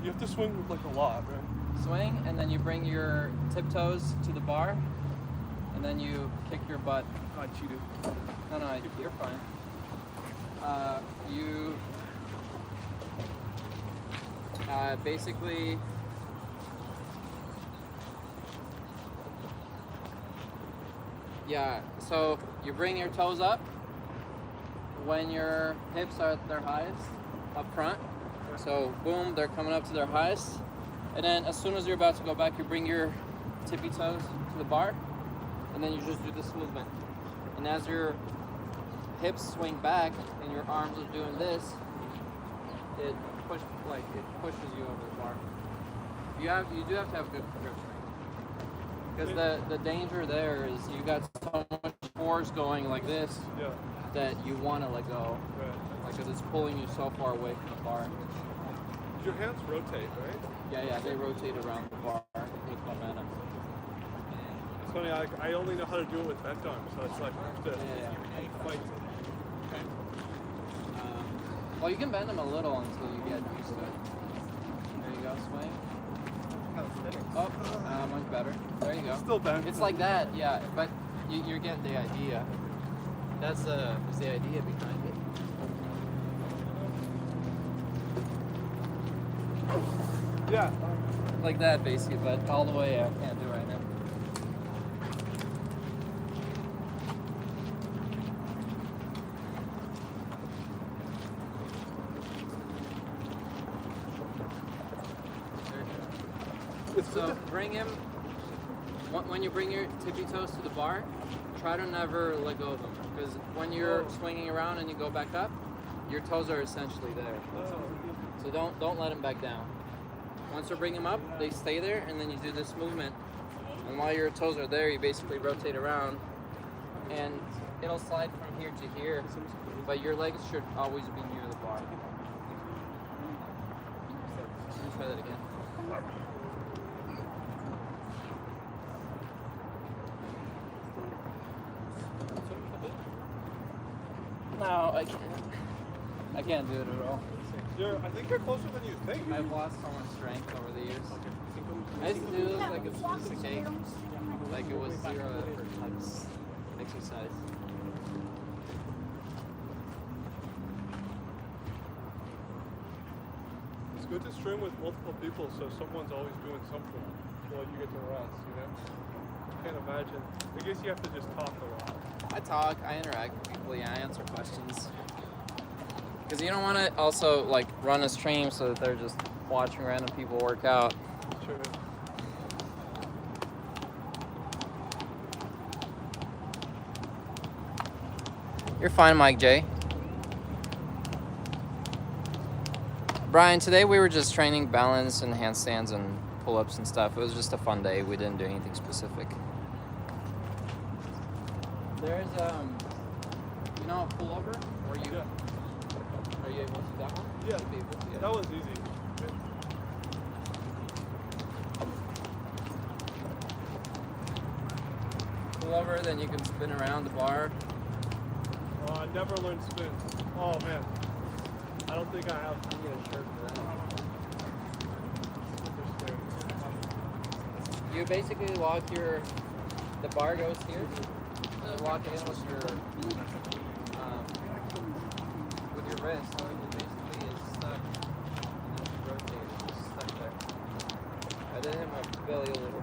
You have to swing like a lot, right? Swing, and then you bring your tiptoes to the bar, and then you kick your butt. I cheated. No, you're fine. You basically so you bring your toes up when your hips are at their highest up front. So boom, they're coming up to their highest. And then as soon as you're about to go back, you bring your tippy toes to the bar, and then you just do this movement. And as your hips swing back and your arms are doing this, it pushes you over the bar. You do have to have good grip strength. Because the danger there is you got so much force going like this that you want to let go. Right. Like, because it's pulling you so far away from the bar. Your hands rotate, right? Yeah, they rotate around the bar with momentum. It's funny, I only know how to do it with bent arms, so it's like I have to fight. Well, you can bend them a little until you get used to it. There you go, swing. Oh, much better. There you go. Still bent. It's like that, yeah, but you're getting the idea. That's the idea behind it. Yeah. Like that, basically, but all the way I can't do right now. So bring him, when you bring your tippy toes to the bar, try to never let go of them. Because when you're swinging around and you go back up, your toes are essentially there. So don't let them back down. Once you bring them up, they stay there, and then you do this movement. And while your toes are there, you basically rotate around, and it'll slide from here to here, but your legs should always be near the bar. Let me try that again. No, I can't do it at all. I think you're closer than you think. I've lost so much strength over the years. I used to do this like it's just a cake. Like it was zero effort, like exercise. It's good to stream with multiple people, so someone's always doing something while you get to rest, you know? I can't imagine. I guess you have to just talk a lot. I talk, I interact with people, yeah, I answer questions. Because you don't want to also like run a stream so that they're just watching random people work out. Sure. You're fine, Mike J. Brian, today we were just training balance and handstands and pull-ups and stuff. It was just a fun day. We didn't do anything specific. There's you know, a pullover where you are you able to do that one? Yeah, You'd be able to, yeah. that was easy. Pullover, then you can spin around the bar. I never learned spin. Oh man, I don't think I have. You get a shirt for that. You basically lock the bar goes here, and you lock it in with your wrist. So it basically is stuck, and then you rotate it, it's stuck there. I did hit my belly a little.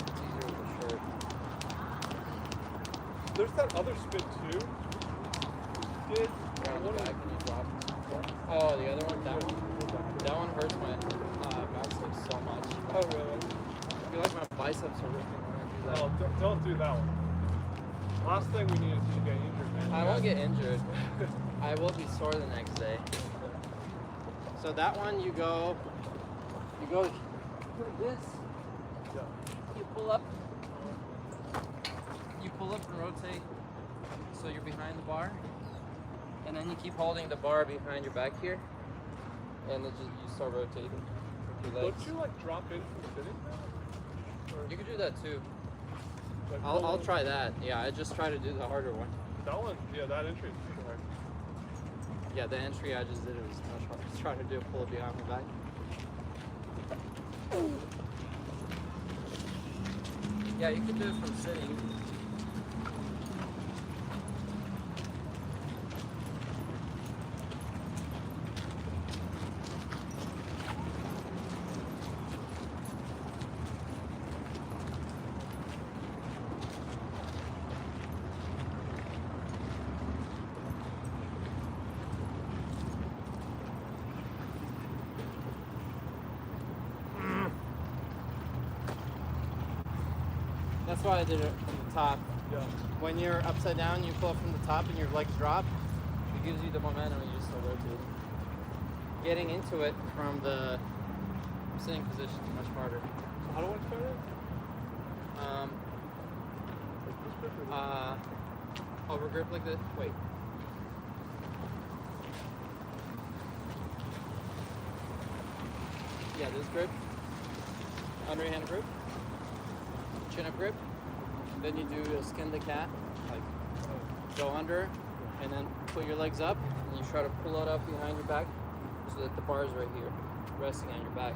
It's easier with the shirt. There's that other spin too. Did Around the back and you drop. Oh, the other one? That one hurts my back. biceps so much. Oh, really? I feel like my biceps are ripping when I do that. Oh, don't do that one. Last thing we need is you to get injured, man. I won't get injured. I will be sore the next day. So that one you go like this. Yeah. You pull up and rotate so you're behind the bar. And then you keep holding the bar behind your back here. And then you start rotating with your legs. Don't you like drop in from sitting now? Or You can do that too. like I'll try that. Yeah, I just try to do the harder one. that one? Yeah, that entry is super hard. Yeah, the entry I just did it was much harder. I was trying to do a pull up behind my back. Yeah, you can do it from sitting. That's why I did it from the top. Yeah. When you're upside down, you pull up from the top and your legs drop. It gives you the momentum and you just start rotating. Getting into it from the sitting position is much harder. So how do I start it? Like this grip or this? Over grip like this. Wait. Yeah, this grip. Underhand grip. Chin up grip. Then you do a skin the cat, like go under, and then put your legs up, and you try to pull it up behind your back, so that the bar is right here, resting on your back.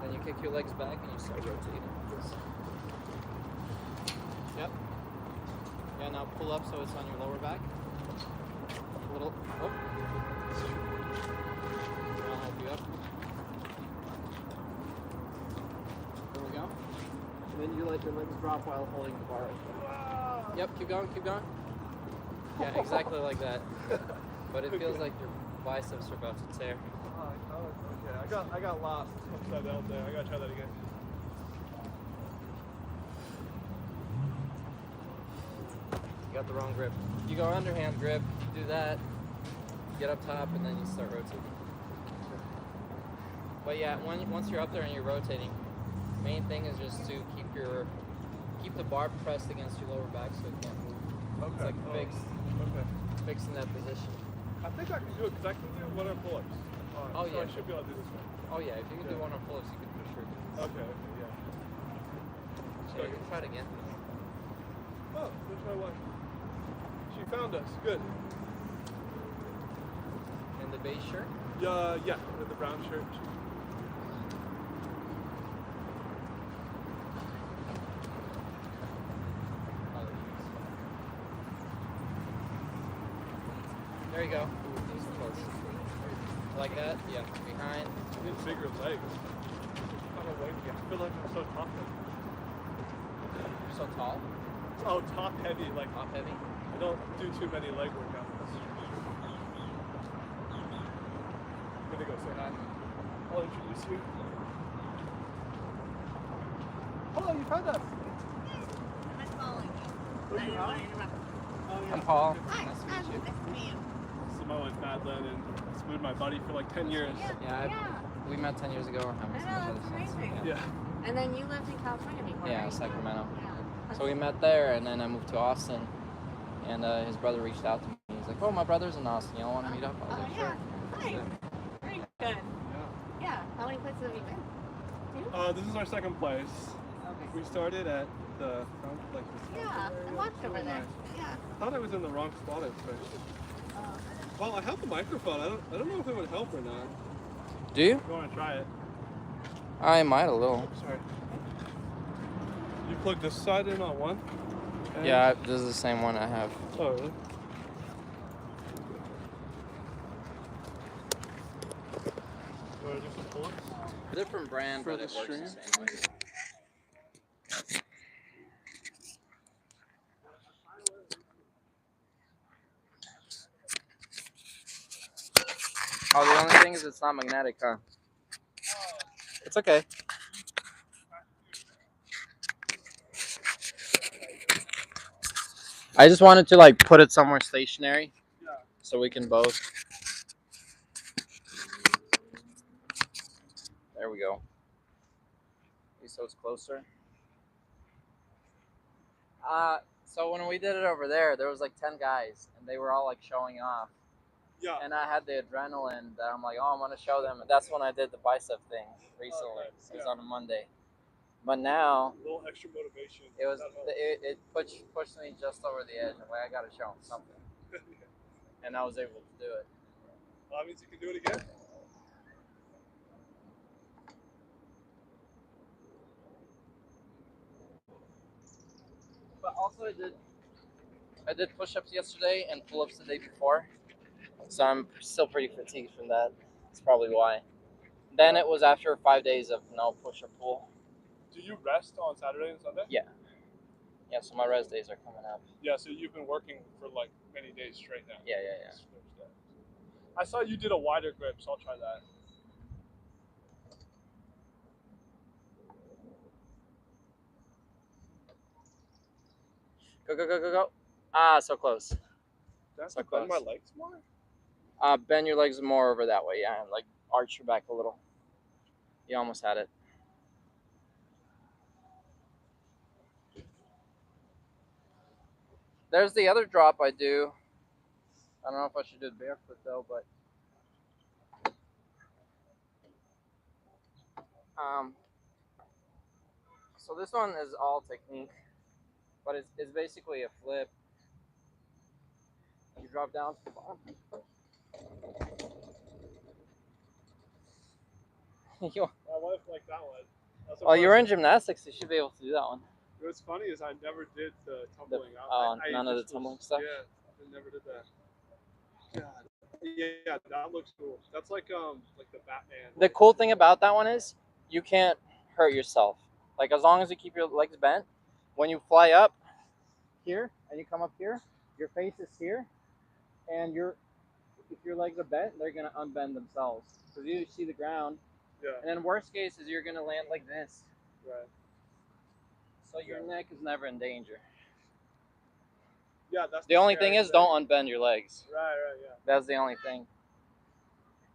Then you kick your legs back, and you start rotating like this. Yep. Yeah, now pull up so it's on your lower back. A little. Oh. I'll help you up. There we go. And then you let your legs drop while holding the bar. Yep, keep going, keep going. Yeah, exactly like that. But it feels like your biceps are about to tear. Okay, I got lost upside down there. I gotta try that again. You got the wrong grip. You go underhand grip, do that, get up top, and then you start rotating. But yeah, once you're up there and you're rotating, main thing is just to keep the bar pressed against your lower back so it can't move. Okay. It's like fixed. Okay. Fixed in that position. I think I can do it because I can do one arm pull-ups. Oh, so yeah. I should be able to do this one. Oh yeah, if you can do one on pull-ups, you can for sure do this. Okay, yeah. So you can try it again. Oh, there's my wife. She found us. Good. In the beige shirt? Yeah, with the brown shirt. There you go. Use the close. Like that? Yeah. Behind. I need bigger legs. I don't know why. I feel like I'm so top heavy. You're so tall. Oh, top heavy. Like Top heavy. I don't do too many leg workouts. I'm gonna go say hi. I'll introduce you. Hello, you found us. I'm calling you. I didn't want to interrupt. I'm Paul. Hi, Nice to meet you. nice to meet you. This is my wife Madeline, and it's been my buddy for like 10 years. Yeah, we met 10 years ago. I know, that's amazing. Yeah. And then you lived in California before, Yeah, right? Sacramento. Yeah. So we met there, and then I moved to Austin, and his brother reached out to me. He's like, "Oh, my brother's in Austin. You all want to meet up?" I was Oh, like, yeah. "Sure." Nice. Yeah. Very good. Yeah. How many places have you been? Two? This is our second place. Okay. We started at the like this. Yeah, I watched over there. Yeah. I thought I was in the wrong spot at first. Well, I have a microphone. I don't know if it would help or not. Do you? If you want to try it. I might a little. Sorry. You plug this side in on one? And Yeah, this is the same one I have. Oh, really? You want to do some pull-ups? Different brand, For but the it works stream? the same way. Oh, the only thing is it's not magnetic, huh? It's okay. I just wanted to like put it somewhere stationary Yeah. so we can both. There we go. So it's closer. So when we did it over there was like 10 guys and they were all like showing off. Yeah. And I had the adrenaline that I'm like, oh, I'm gonna show them. And that's when I did the bicep thing recently. Okay, It was yeah. on a Monday. But now A little extra motivation. it was That helps. it pushed me just over the edge. I'm like, I gotta show them something. And I was able to do it. Well, that means you can do it again. But also I did push-ups yesterday and pull-ups the day before. So I'm still pretty fatigued from that. That's probably why. Then it was after 5 days of no push or pull. Do you rest on Saturday and Sunday? Yeah. Yeah, so my rest days are coming up. Yeah, so you've been working for like many days straight now. Yeah. It's Thursday. I saw you did a wider grip, so I'll try that. Go. Ah, so close. Do I have So to bend my close. legs more? Bend your legs more over that way, yeah, and like arch your back a little. You almost had it. There's the other drop I do. I don't know if I should do it barefoot though, but so this one is all technique, but it's basically a flip. You drop down to the bottom. My wife liked that one. Oh, you were in gymnastics. You should be able to do that one. What's funny is I never did the tumbling out. None of the tumbling stuff? Yeah, I never did that. God. Yeah, that looks cool. That's like the Batman. The cool thing about that one is you can't hurt yourself. Like as long as you keep your legs bent, when you fly up here and you come up here, your face is here, and if your legs are bent, they're gonna unbend themselves because you see the ground. Yeah. And then worst case is you're gonna land like this. Right. So your neck is never in danger. Yeah, that's the only thing is don't unbend your legs. Right, yeah. That's the only thing.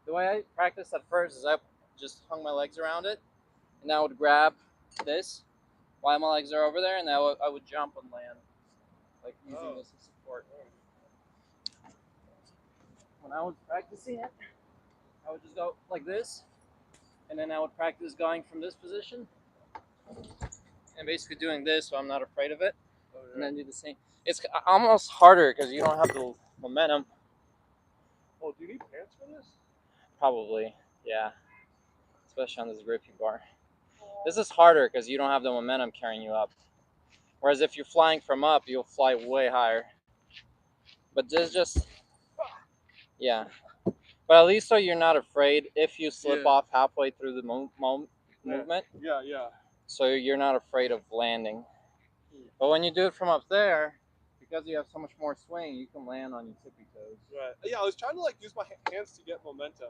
The way I practiced at first is I just hung my legs around it, and I would grab this while my legs are over there, and I would jump and land, like using this as support. When I was practicing it, I would just go like this, and then I would practice going from this position, and basically doing this so I'm not afraid of it, and then do the same. It's almost harder because you don't have the momentum. Oh, do you need pants for this? Probably, yeah. Especially on this grippy bar. This is harder because you don't have the momentum carrying you up. Whereas if you're flying from up, you'll fly way higher. But this just, yeah. But at least so you're not afraid if you slip off halfway through the movement. Yeah. So you're not afraid of landing. But when you do it from up there, because you have so much more swing, you can land on your tippy toes. Right. Yeah, I was trying to like use my hands to get momentum.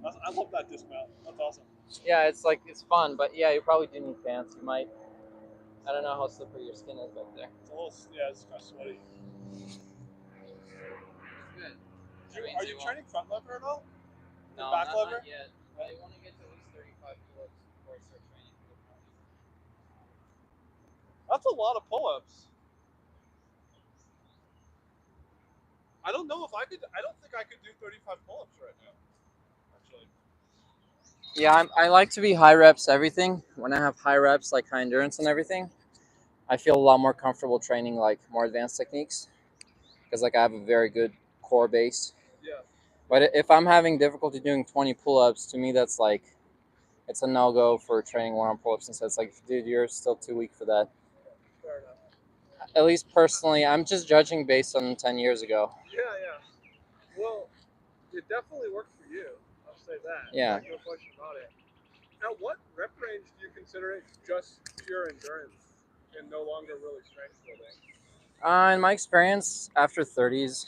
I love that dismount. That's awesome. Yeah, it's fun, but yeah, you probably do need pants. You might. I don't know how slippery your skin is back there. It's a little, yeah, it's kind of sweaty. Good. Are you training front lever at all? No, back not lever? yet. I want to get to at least 35 pull-ups before I start training for the front. That's a lot of pull-ups. I don't know if I could. I don't think I could do 35 pull-ups right now. Actually. Yeah, I like to be high reps everything. When I have high reps, like high endurance and everything, I feel a lot more comfortable training like more advanced techniques because like I have a very good core base. Yeah. But if I'm having difficulty doing 20 pull-ups, to me that's like it's a no-go for training one-arm pull-ups. Instead, it's like, dude, you're still too weak for that. Fair enough. At least personally, I'm just judging based on 10 years ago. Yeah. Well, it definitely worked for you. I'll say that. Yeah. No question about it. At what rep range do you consider it just pure endurance and no longer really strength building? In my experience, after 30s,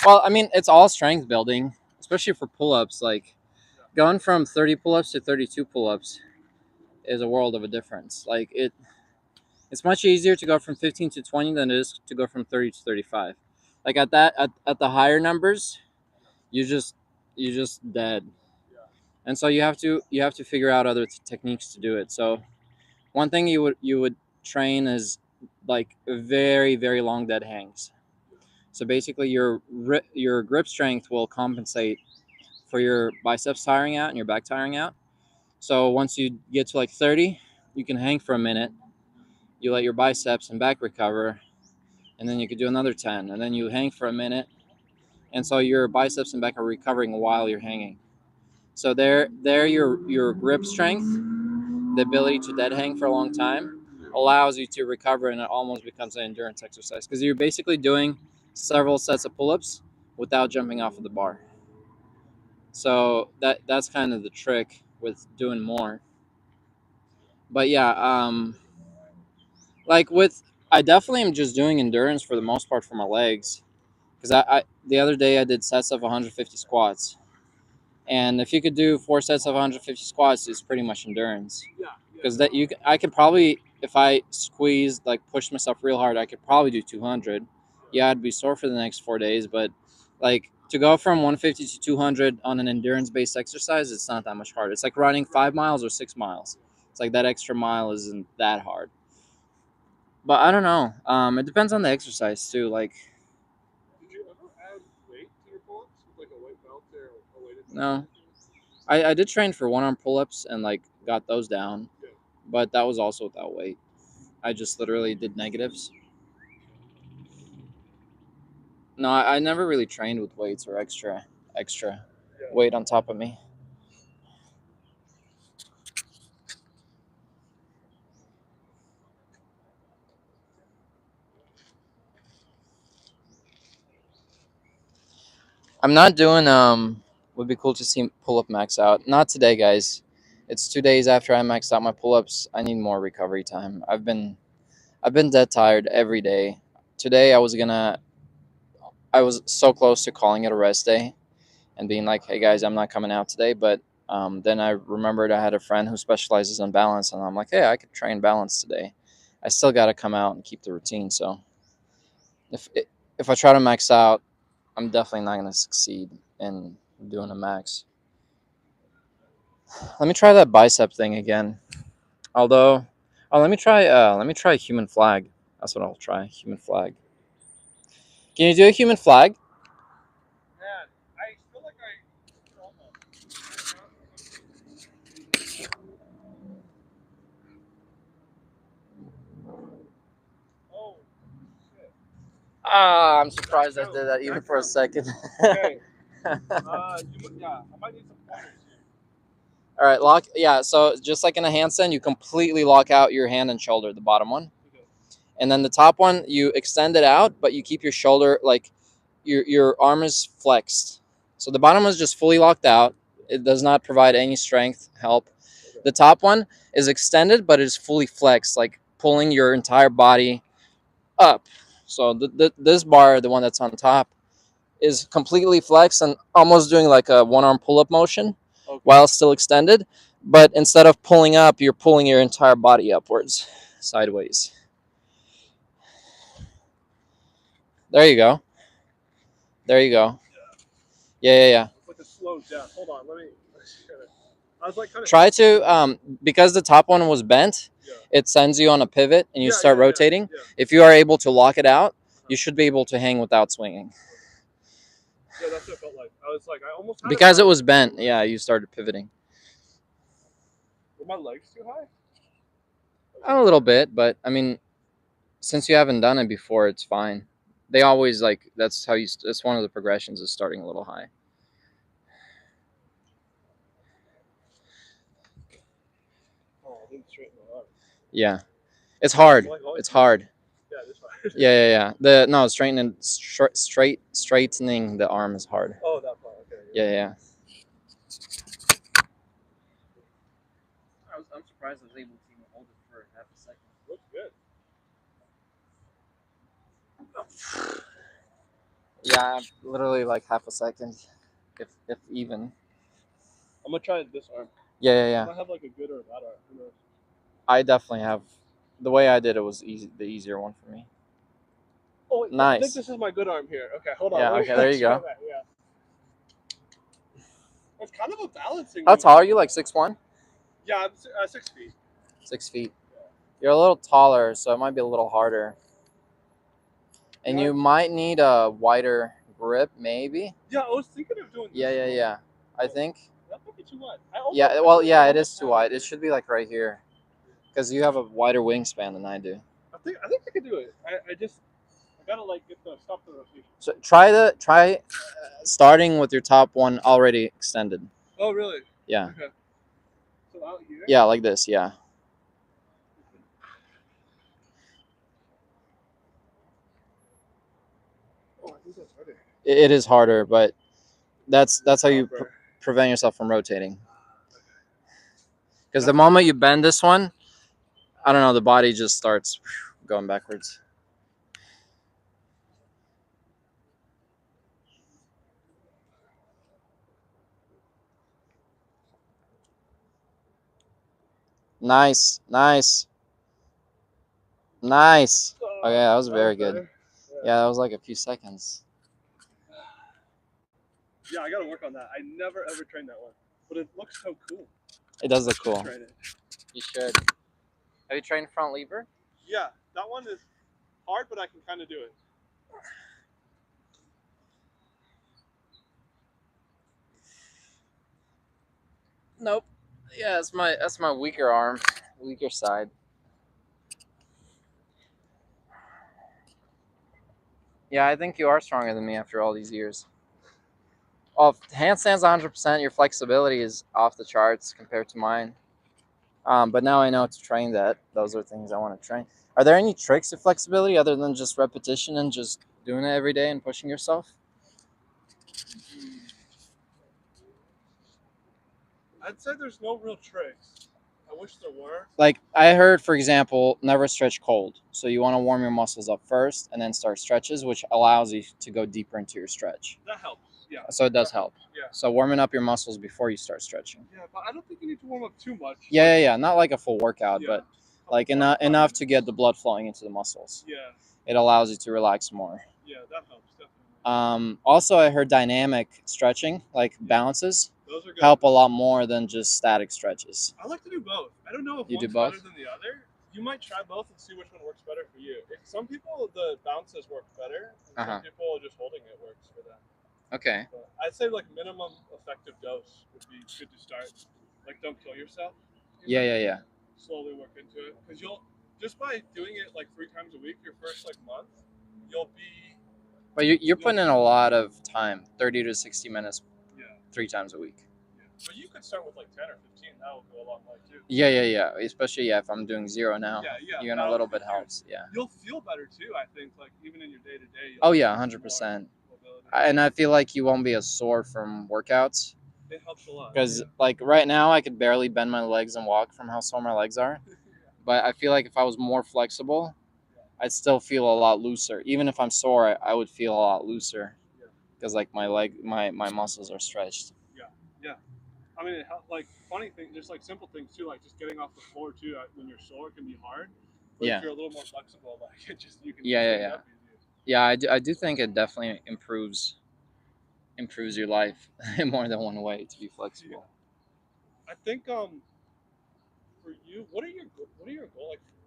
well, I mean, it's all strength building, especially for pull-ups. Like going from 30 pull-ups to 32 pull-ups is a world of a difference. Like it's much easier to go from 15 to 20 than it is to go from 30 to 35. Like at the higher numbers, you just dead. And so you have to figure out other techniques to do it. So one thing you would train is like very very long dead hangs. So basically your grip strength will compensate for your biceps tiring out and your back tiring out. So once you get to like 30, you can hang for a minute. You let your biceps and back recover, and then you could do another 10, and then you hang for a minute. And so your biceps and back are recovering while you're hanging. So there your grip strength, the ability to dead hang for a long time, allows you to recover, and it almost becomes an endurance exercise because you're basically doing several sets of pull-ups without jumping off of the bar. So that's kind of the trick with doing more. But yeah, like with I definitely am just doing endurance for the most part for my legs because I the other day I did sets of 150 squats. And if you could do 4 sets of 150 squats, it's pretty much endurance. Yeah. Because I could probably, if I squeezed, like pushed myself real hard, I could probably do 200. Yeah, I'd be sore for the next 4 days, but like to go from 150 to 200 on an endurance-based exercise, it's not that much harder. It's like running 5 miles or 6 miles. It's like that extra mile isn't that hard. But I don't know. It depends on the exercise too. Like Did you ever add weight to your pull-ups with like a weight belt or a weighted no, I did train for one arm pull-ups and like got those down, but that was also without weight. I just literally did negatives. No, I never really trained with weights or extra weight on top of me. I'm not doing would be cool to see pull up max out. Not today, guys. It's 2 days after I maxed out my pull ups. I need more recovery time. I've been dead tired every day. Today I was so close to calling it a rest day and being like, hey guys, I'm not coming out today. But then I remembered I had a friend who specializes in balance, and I'm like, hey, I could train balance today. I still got to come out and keep the routine. So if if I try to max out, I'm definitely not going to succeed in doing a max. Let me try that bicep thing again. Although, oh, let me try human flag. That's what I'll try. Human flag. Can you do a human flag? Man, I feel like I almost. Oh, shit. Ah, I'm surprised I did that even for a second. Okay. Yeah, I might need some pointers here. All right, lock. Yeah, so just like in a handstand, you completely lock out your hand and shoulder, the bottom one, Okay. and then the top one you extend it out, but you keep your shoulder like your arm is flexed. So the bottom is just fully locked out. It does not provide any strength help. The top one is extended, but it is fully flexed, like pulling your entire body up. So this bar, the one that's on top, is completely flexed and almost doing like a one arm pull up motion while still extended. But instead of pulling up, you're pulling your entire body upwards, sideways. There you go. There you go. Yeah. It's like a slow death. Hold on, let me. I was like kind of. Try to because the top one was bent, it sends you on a pivot and you start rotating. If you are able to lock it out, you should be able to hang without swinging. Yeah, that's what it felt like. I was like, I almost. Because it was bent, yeah, you started pivoting. Were my legs too high? A little bit, but I mean, since you haven't done it before, it's fine. They always like that's how you. That's one of the progressions is starting a little high. Oh, I didn't straighten my arm. Yeah, it's hard. It's hard. Yeah, this hard. Yeah. Straightening the arm is hard. Oh, that part. Okay. Yeah. surprised I was able to even hold it for half a second. Looks good. Yeah, literally like half a second, if even. I'm gonna try this arm. Yeah. I might have like a good or a bad arm. Who knows? I definitely have. The way I did it was easy, the easier one for me. Oh, wait, I Nice. think this is my good arm here. Okay, hold on. Yeah, let me okay, there you try go. that, yeah. It's kind of a balancing. How move. tall are you? Like 6'1"? Yeah, I'm 6 feet. 6 feet. You're a little taller, so it might be a little harder. And Yeah. you might need a wider grip, maybe. Yeah, I was thinking of doing this. Yeah. I think. That might be too wide. I almost, Yeah, I well, think I yeah, it almost is too have wide. It should be like right here, because you have a wider wingspan than I do. I think I could do it. I gotta like get the stop the rotation. So try starting with your top one already extended. Oh really? Yeah. Okay. So out here. Yeah, like this. Yeah. Oh, I think that's harder. It is harder, but that's how you prevent yourself from rotating. Because the moment you bend this one, I don't know, the body just starts going backwards. Nice. Okay, that was very good. Yeah, that was like a few seconds. Yeah, I gotta work on that. I never ever trained that one, but it looks so cool. It does look cool. Train it. You should. Have you trained front lever? Yeah, that one is hard, but I can kind of do it. Nope. Yeah, that's my weaker arm, weaker side. Yeah, I think you are stronger than me after all these years. Well, handstands 100%. Your flexibility is off the charts compared to mine. But now I know to train that. Those are things I want to train. Are there any tricks to flexibility other than just repetition and just doing it every day and pushing yourself? I'd say there's no real tricks. I wish there were. Like I heard, for example, never stretch cold. So you want to warm your muscles up first and then start stretches, which allows you to go deeper into your stretch. That helps. Yeah. So it does help. Yeah. So warming up your muscles before you start stretching. Yeah, but I don't think you need to warm up too much. Yeah. Not like a full workout, Yeah. but like enough to get the blood flowing into the muscles. Yeah. It allows you to relax more. Yeah, that helps definitely. Also, I heard dynamic stretching, like bounces, Those are good. help a lot more than just static stretches. I like to do both. I don't know if You do one's both? better than the other. You might try both and see which one works better for you. Some people, the bounces work better, and some people, just holding it works for them. Okay. But I'd say like minimum effective dose would be good to start. Like, don't kill yourself. Yeah. Slowly work into it, because you'll just by doing it like 3 times a week, your first like month, you'll be. But you're putting in a lot of time, 30 to 60 minutes, Yeah. 3 times a week. Yeah. But you could start with like 10 or 15. That will go a long way too. Yeah. Especially if I'm doing 0 now. Yeah. Even a little bit helps. Yeah. You'll feel better too. I think like even in your day to day. Oh yeah, 100%. And I feel like you won't be as sore from workouts. It helps a lot. Because like right now, I could barely bend my legs and walk from how sore my legs are. But I feel like if I was more flexible, I'd still feel a lot looser. Even if I'm sore, I would feel a lot looser. Because like my muscles are stretched. Yeah. I mean, it like funny thing, just like simple things too, like just getting off the floor too. When you're sore, can be hard. But if you're a little more flexible, like it just you can. Yeah. Yeah, I do think it definitely improves your life in more than one way to be flexible. I think for you, what are your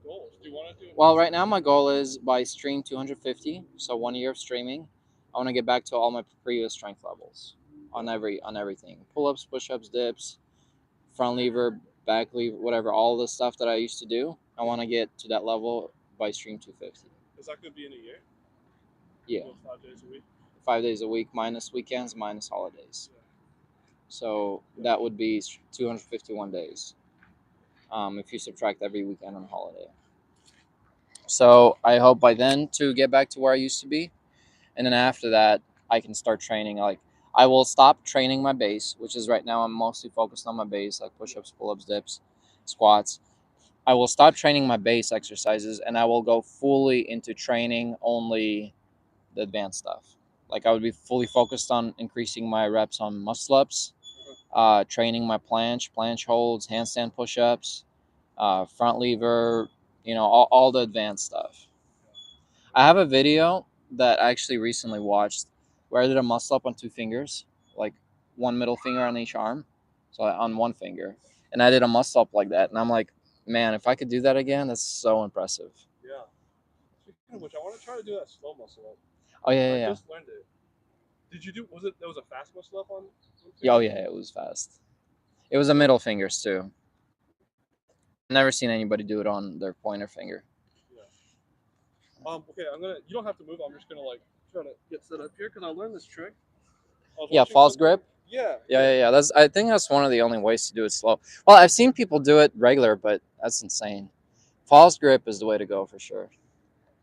goals? Do you want to do? Well, right now my goal is by stream 250, so 1 year of streaming, I want to get back to all my previous strength levels on everything. Pull-ups, push-ups, dips, front lever, back lever, whatever, all the stuff that I used to do. I want to get to that level by stream 250. Is that going to be in a year? Yeah. 5 days a week. 5 days a week minus weekends, minus holidays. So that would be 251 days. If you subtract every weekend and holiday. So I hope by then to get back to where I used to be. And then after that, I can start training. Like I will stop training my base, which is right now I'm mostly focused on my base, like push-ups, pull-ups, dips. squats. I will stop training my base exercises and I will go fully into training only the advanced stuff. Like I would be fully focused on increasing my reps on muscle ups, training my planche holds, handstand push ups, front lever, all the advanced stuff. I have a video that I actually recently watched where I did a muscle up on two fingers, like one middle finger on each arm, so on one finger, and I did a muscle up like that, and I'm like, man, if I could do that again, that's so impressive. Yeah. Speaking of which, I want to try to do that slow muscle up. Oh yeah, yeah, I yeah. just learned it. Did you do? That was a fast muscle up on? Oh yeah, it was fast. It was a middle fingers too. Never seen anybody do it on their pointer finger. Yeah. Okay, I'm gonna. You don't have to move. I'm just gonna like try to get set up here because I learned this trick. I was Yeah, watching false something- grip. Yeah. Yeah. I think that's one of the only ways to do it slow. Well, I've seen people do it regular, but that's insane. False grip is the way to go for sure.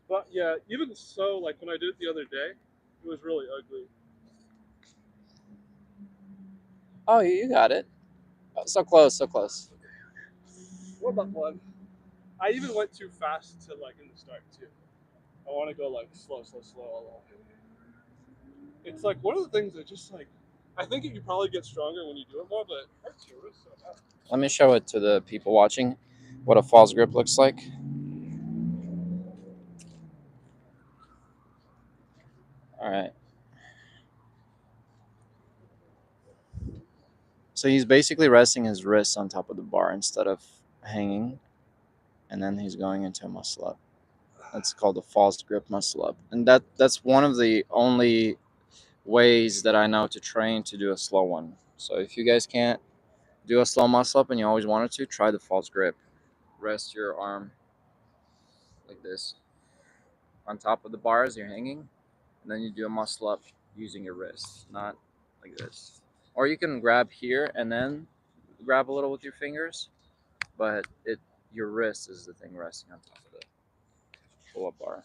But yeah, even so, like when I did it the other day, it was really ugly. Oh, you got it. Oh, so close, so close. What about one? I even went too fast to like in the start too. I want to go like slow along. It's like one of the things that just like I think you probably get stronger when you do it more, but it hurts your wrist so bad. Let me show it to the people watching what a false grip looks like. All right. So he's basically resting his wrists on top of the bar instead of hanging, and then he's going into a muscle up. That's called a false grip muscle up, and that's one of the only ways that I know to train to do a slow one. So if you guys can't do a slow muscle up and you always wanted to, try the false grip. Rest your arm like this on top of the bar as you're hanging, and then you do a muscle up using your wrist, not like this. Or you can grab here and then grab a little with your fingers, but your wrist is the thing resting on top of the pull-up bar.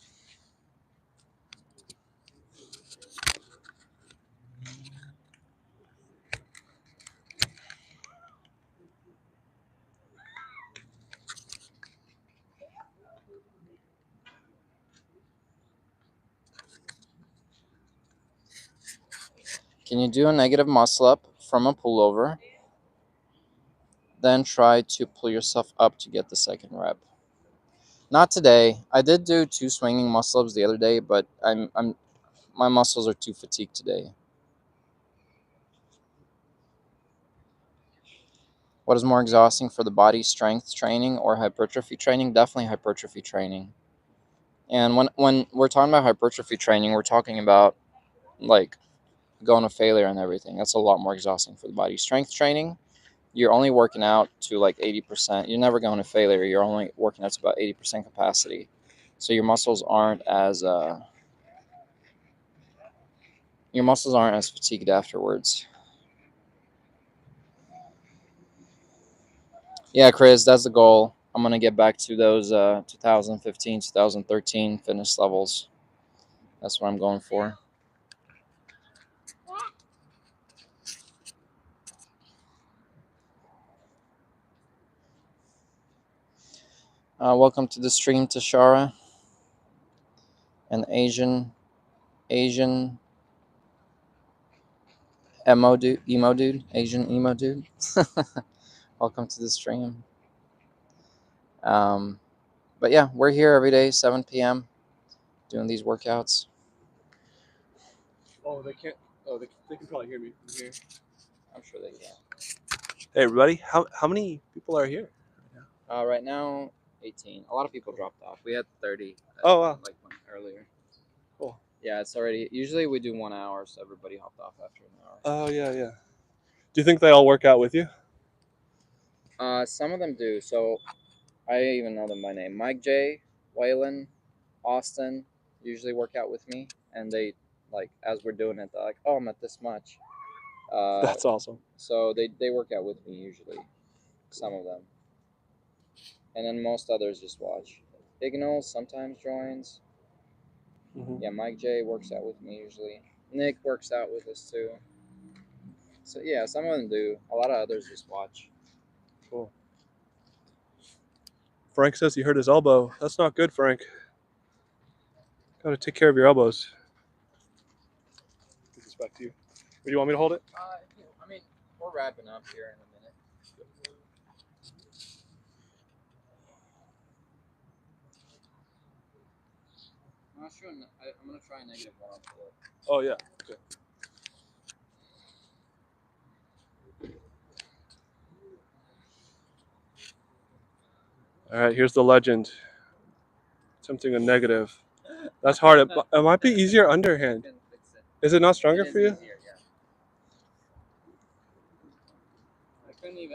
Can you do a negative muscle up from a pullover? Then try to pull yourself up to get the second rep. Not today. I did do two swinging muscle ups the other day, but my muscles are too fatigued today. What is more exhausting for the body, strength training or hypertrophy training? Definitely hypertrophy training. And when we're talking about hypertrophy training, we're talking about like going to failure and everything. That's a lot more exhausting for the body. Strength training, you're only working out to like 80%. You're never going to failure. You're only working out to about 80% capacity. So your muscles aren't as fatigued afterwards. Yeah, Chris, that's the goal. I'm gonna get back to those 2015, 2013 fitness levels. That's what I'm going for. Welcome to the stream, Tashara. An Asian Asian emo dude. Welcome to the stream. But yeah, we're here every day, 7 p.m. doing these workouts. Oh, they can't. Oh, they can probably hear me from here. I'm sure they can. Hey, everybody! How many people are here? Right now, 18. A lot of people dropped off. We had 30. Oh, wow. Like one earlier. Cool. Yeah, it's already. Usually we do 1 hour, so everybody hopped off after an hour. Oh yeah. Do you think they all work out with you? Some of them do. So I even know them by name. Mike J, Waylon, Austin usually work out with me, and they like as we're doing it, they're like, "Oh, I'm at this much." That's awesome. So they work out with me usually. Some of them, and then most others just watch. Ignal sometimes joins. Mm-hmm. Yeah, Mike J works out with me usually. Nick works out with us too. So yeah, some of them do. A lot of others just watch. Cool. Frank says he hurt his elbow. That's not good, Frank. Gotta take care of your elbows. Give this back to you. Or do you want me to hold it? I mean, we're wrapping up here in a minute. I'm not sure. I'm gonna try -1 on 4. Oh yeah. Okay. All right. Here's the legend. Attempting a negative. That's hard. It might be easier underhand. Can fix it. Is it not stronger It is for you? easier, yeah.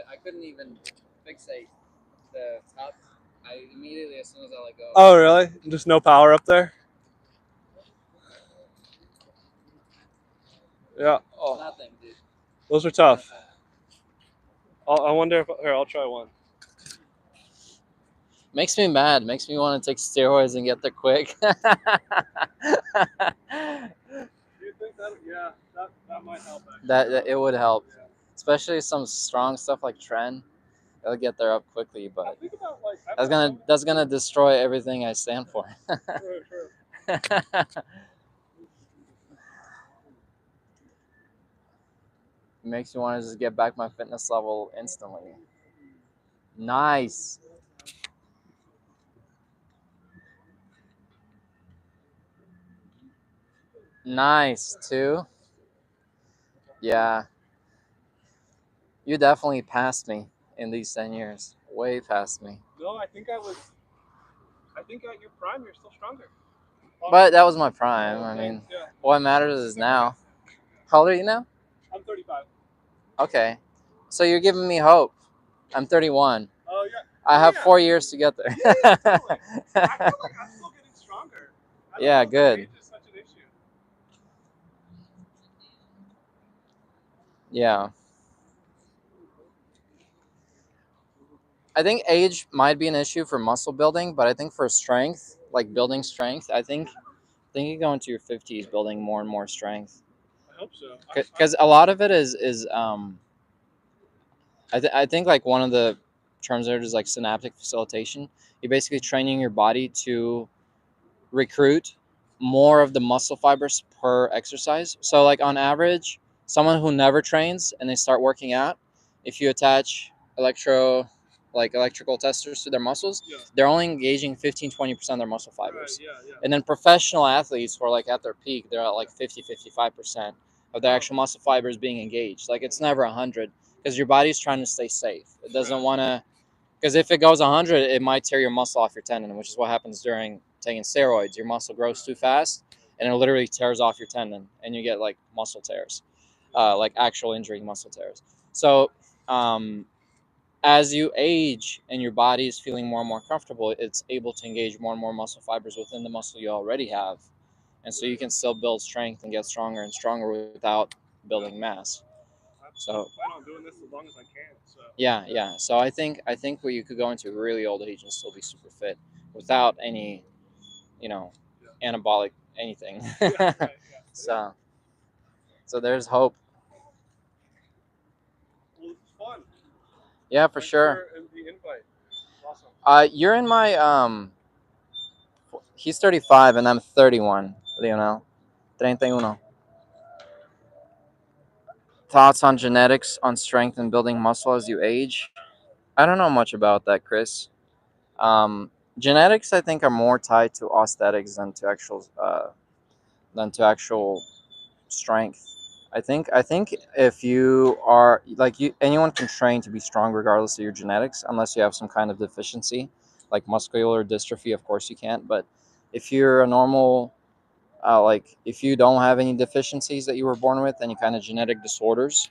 I couldn't even fixate the top. I immediately, as soon as I let go. Oh really? Just no power up there? Yeah. Oh, Nothing, dude. those are tough. I wonder if here I'll try one. Makes me mad. Makes me want to take steroids and get there quick. Do you think that? Yeah, that might help. Actually. that it would help, especially some strong stuff like Tren. It'll get there up quickly, I but think about like that's gonna destroy everything I stand for. True. It makes me want to just get back my fitness level instantly. Nice. Nice, too. Yeah. You definitely passed me in these 10 years. Way past me. No, I think at your prime you're still stronger. But that was my prime. I mean, Yeah. what matters is now. How old are you now? I'm 35. Okay. So you're giving me hope. I'm 31. Oh yeah. I have Yeah. 4 years to get there. Yeah, totally. I feel like I'm still getting stronger. I don't Yeah, know if good. age is such an issue. Yeah. I think age might be an issue for muscle building, but I think for strength, like building strength, I think you go into your 50s building more and more strength. I hope so. Because a lot of it is I think like one of the terms there is like synaptic facilitation. You're basically training your body to recruit more of the muscle fibers per exercise. So like on average, someone who never trains and they start working out, if you attach electrical testers to their muscles, Yeah. they're only engaging 15-20% of their muscle fibers. Right, yeah. And then professional athletes who are like at their peak, they're at like 50-55% of their actual muscle fibers being engaged. Like it's never 100 because your body's trying to stay safe. It doesn't want to, because if it goes 100, it might tear your muscle off your tendon, which is what happens during taking steroids. Your muscle grows too fast and it literally tears off your tendon and you get like muscle tears, like actual injury muscle tears. So as you age and your body is feeling more and more comfortable, it's able to engage more and more muscle fibers within the muscle you already have. And so you can still build strength and get stronger and stronger without building mass. So I plan on doing this as long as I can. So yeah. So I think where you could go into a really old age and still be super fit without any, anabolic anything. yeah, right, yeah. So there's hope. Well, this is fun. Yeah, for Thanks sure. for the invite. Awesome. You're in my he's 35 and I'm 31, Lionel. 31. Thoughts on genetics, on strength and building muscle as you age? I don't know much about that, Chris. Genetics, I think, are more tied to aesthetics than to actual strength. I think if you are like anyone can train to be strong regardless of your genetics, unless you have some kind of deficiency, like muscular dystrophy. Of course, you can't. But if you're a normal, like if you don't have any deficiencies that you were born with, any kind of genetic disorders,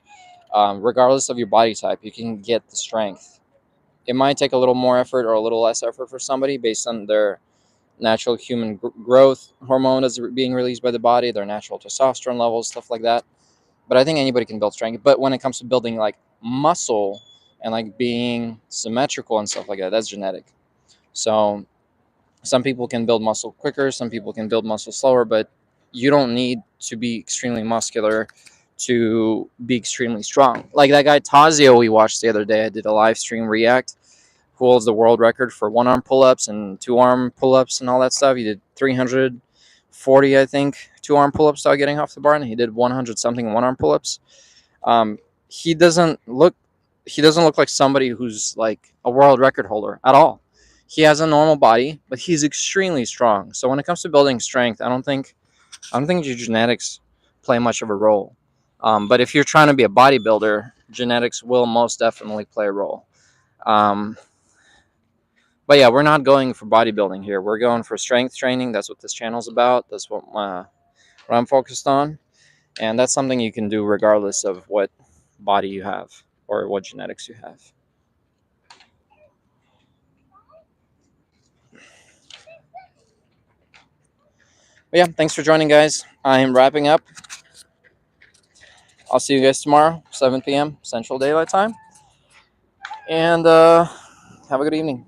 regardless of your body type, you can get the strength. It might take a little more effort or a little less effort for somebody based on their natural human growth hormone that's being released by the body, their natural testosterone levels, stuff like that. But I think anybody can build strength. But when it comes to building like muscle and like being symmetrical and stuff like that, that's genetic. So some people can build muscle quicker, some people can build muscle slower, but you don't need to be extremely muscular to be extremely strong. Like that guy Tazio we watched the other day, I did a live stream react, who holds the world record for one arm pull-ups and two arm pull-ups and all that stuff. He did 340, I think, two arm pull-ups without getting off the bar, and he did 100 something one arm pull-ups. Um, he doesn't look like somebody who's like a world record holder at all. He has a normal body, but he's extremely strong. So when it comes to building strength, I don't think your genetics play much of a role. But if you're trying to be a bodybuilder, genetics will most definitely play a role. But yeah, we're not going for bodybuilding here. We're going for strength training. That's what this channel's about. That's what I'm focused on. And that's something you can do regardless of what body you have or what genetics you have. But yeah, thanks for joining, guys. I am wrapping up. I'll see you guys tomorrow, 7 p.m. Central Daylight Time. And have a good evening.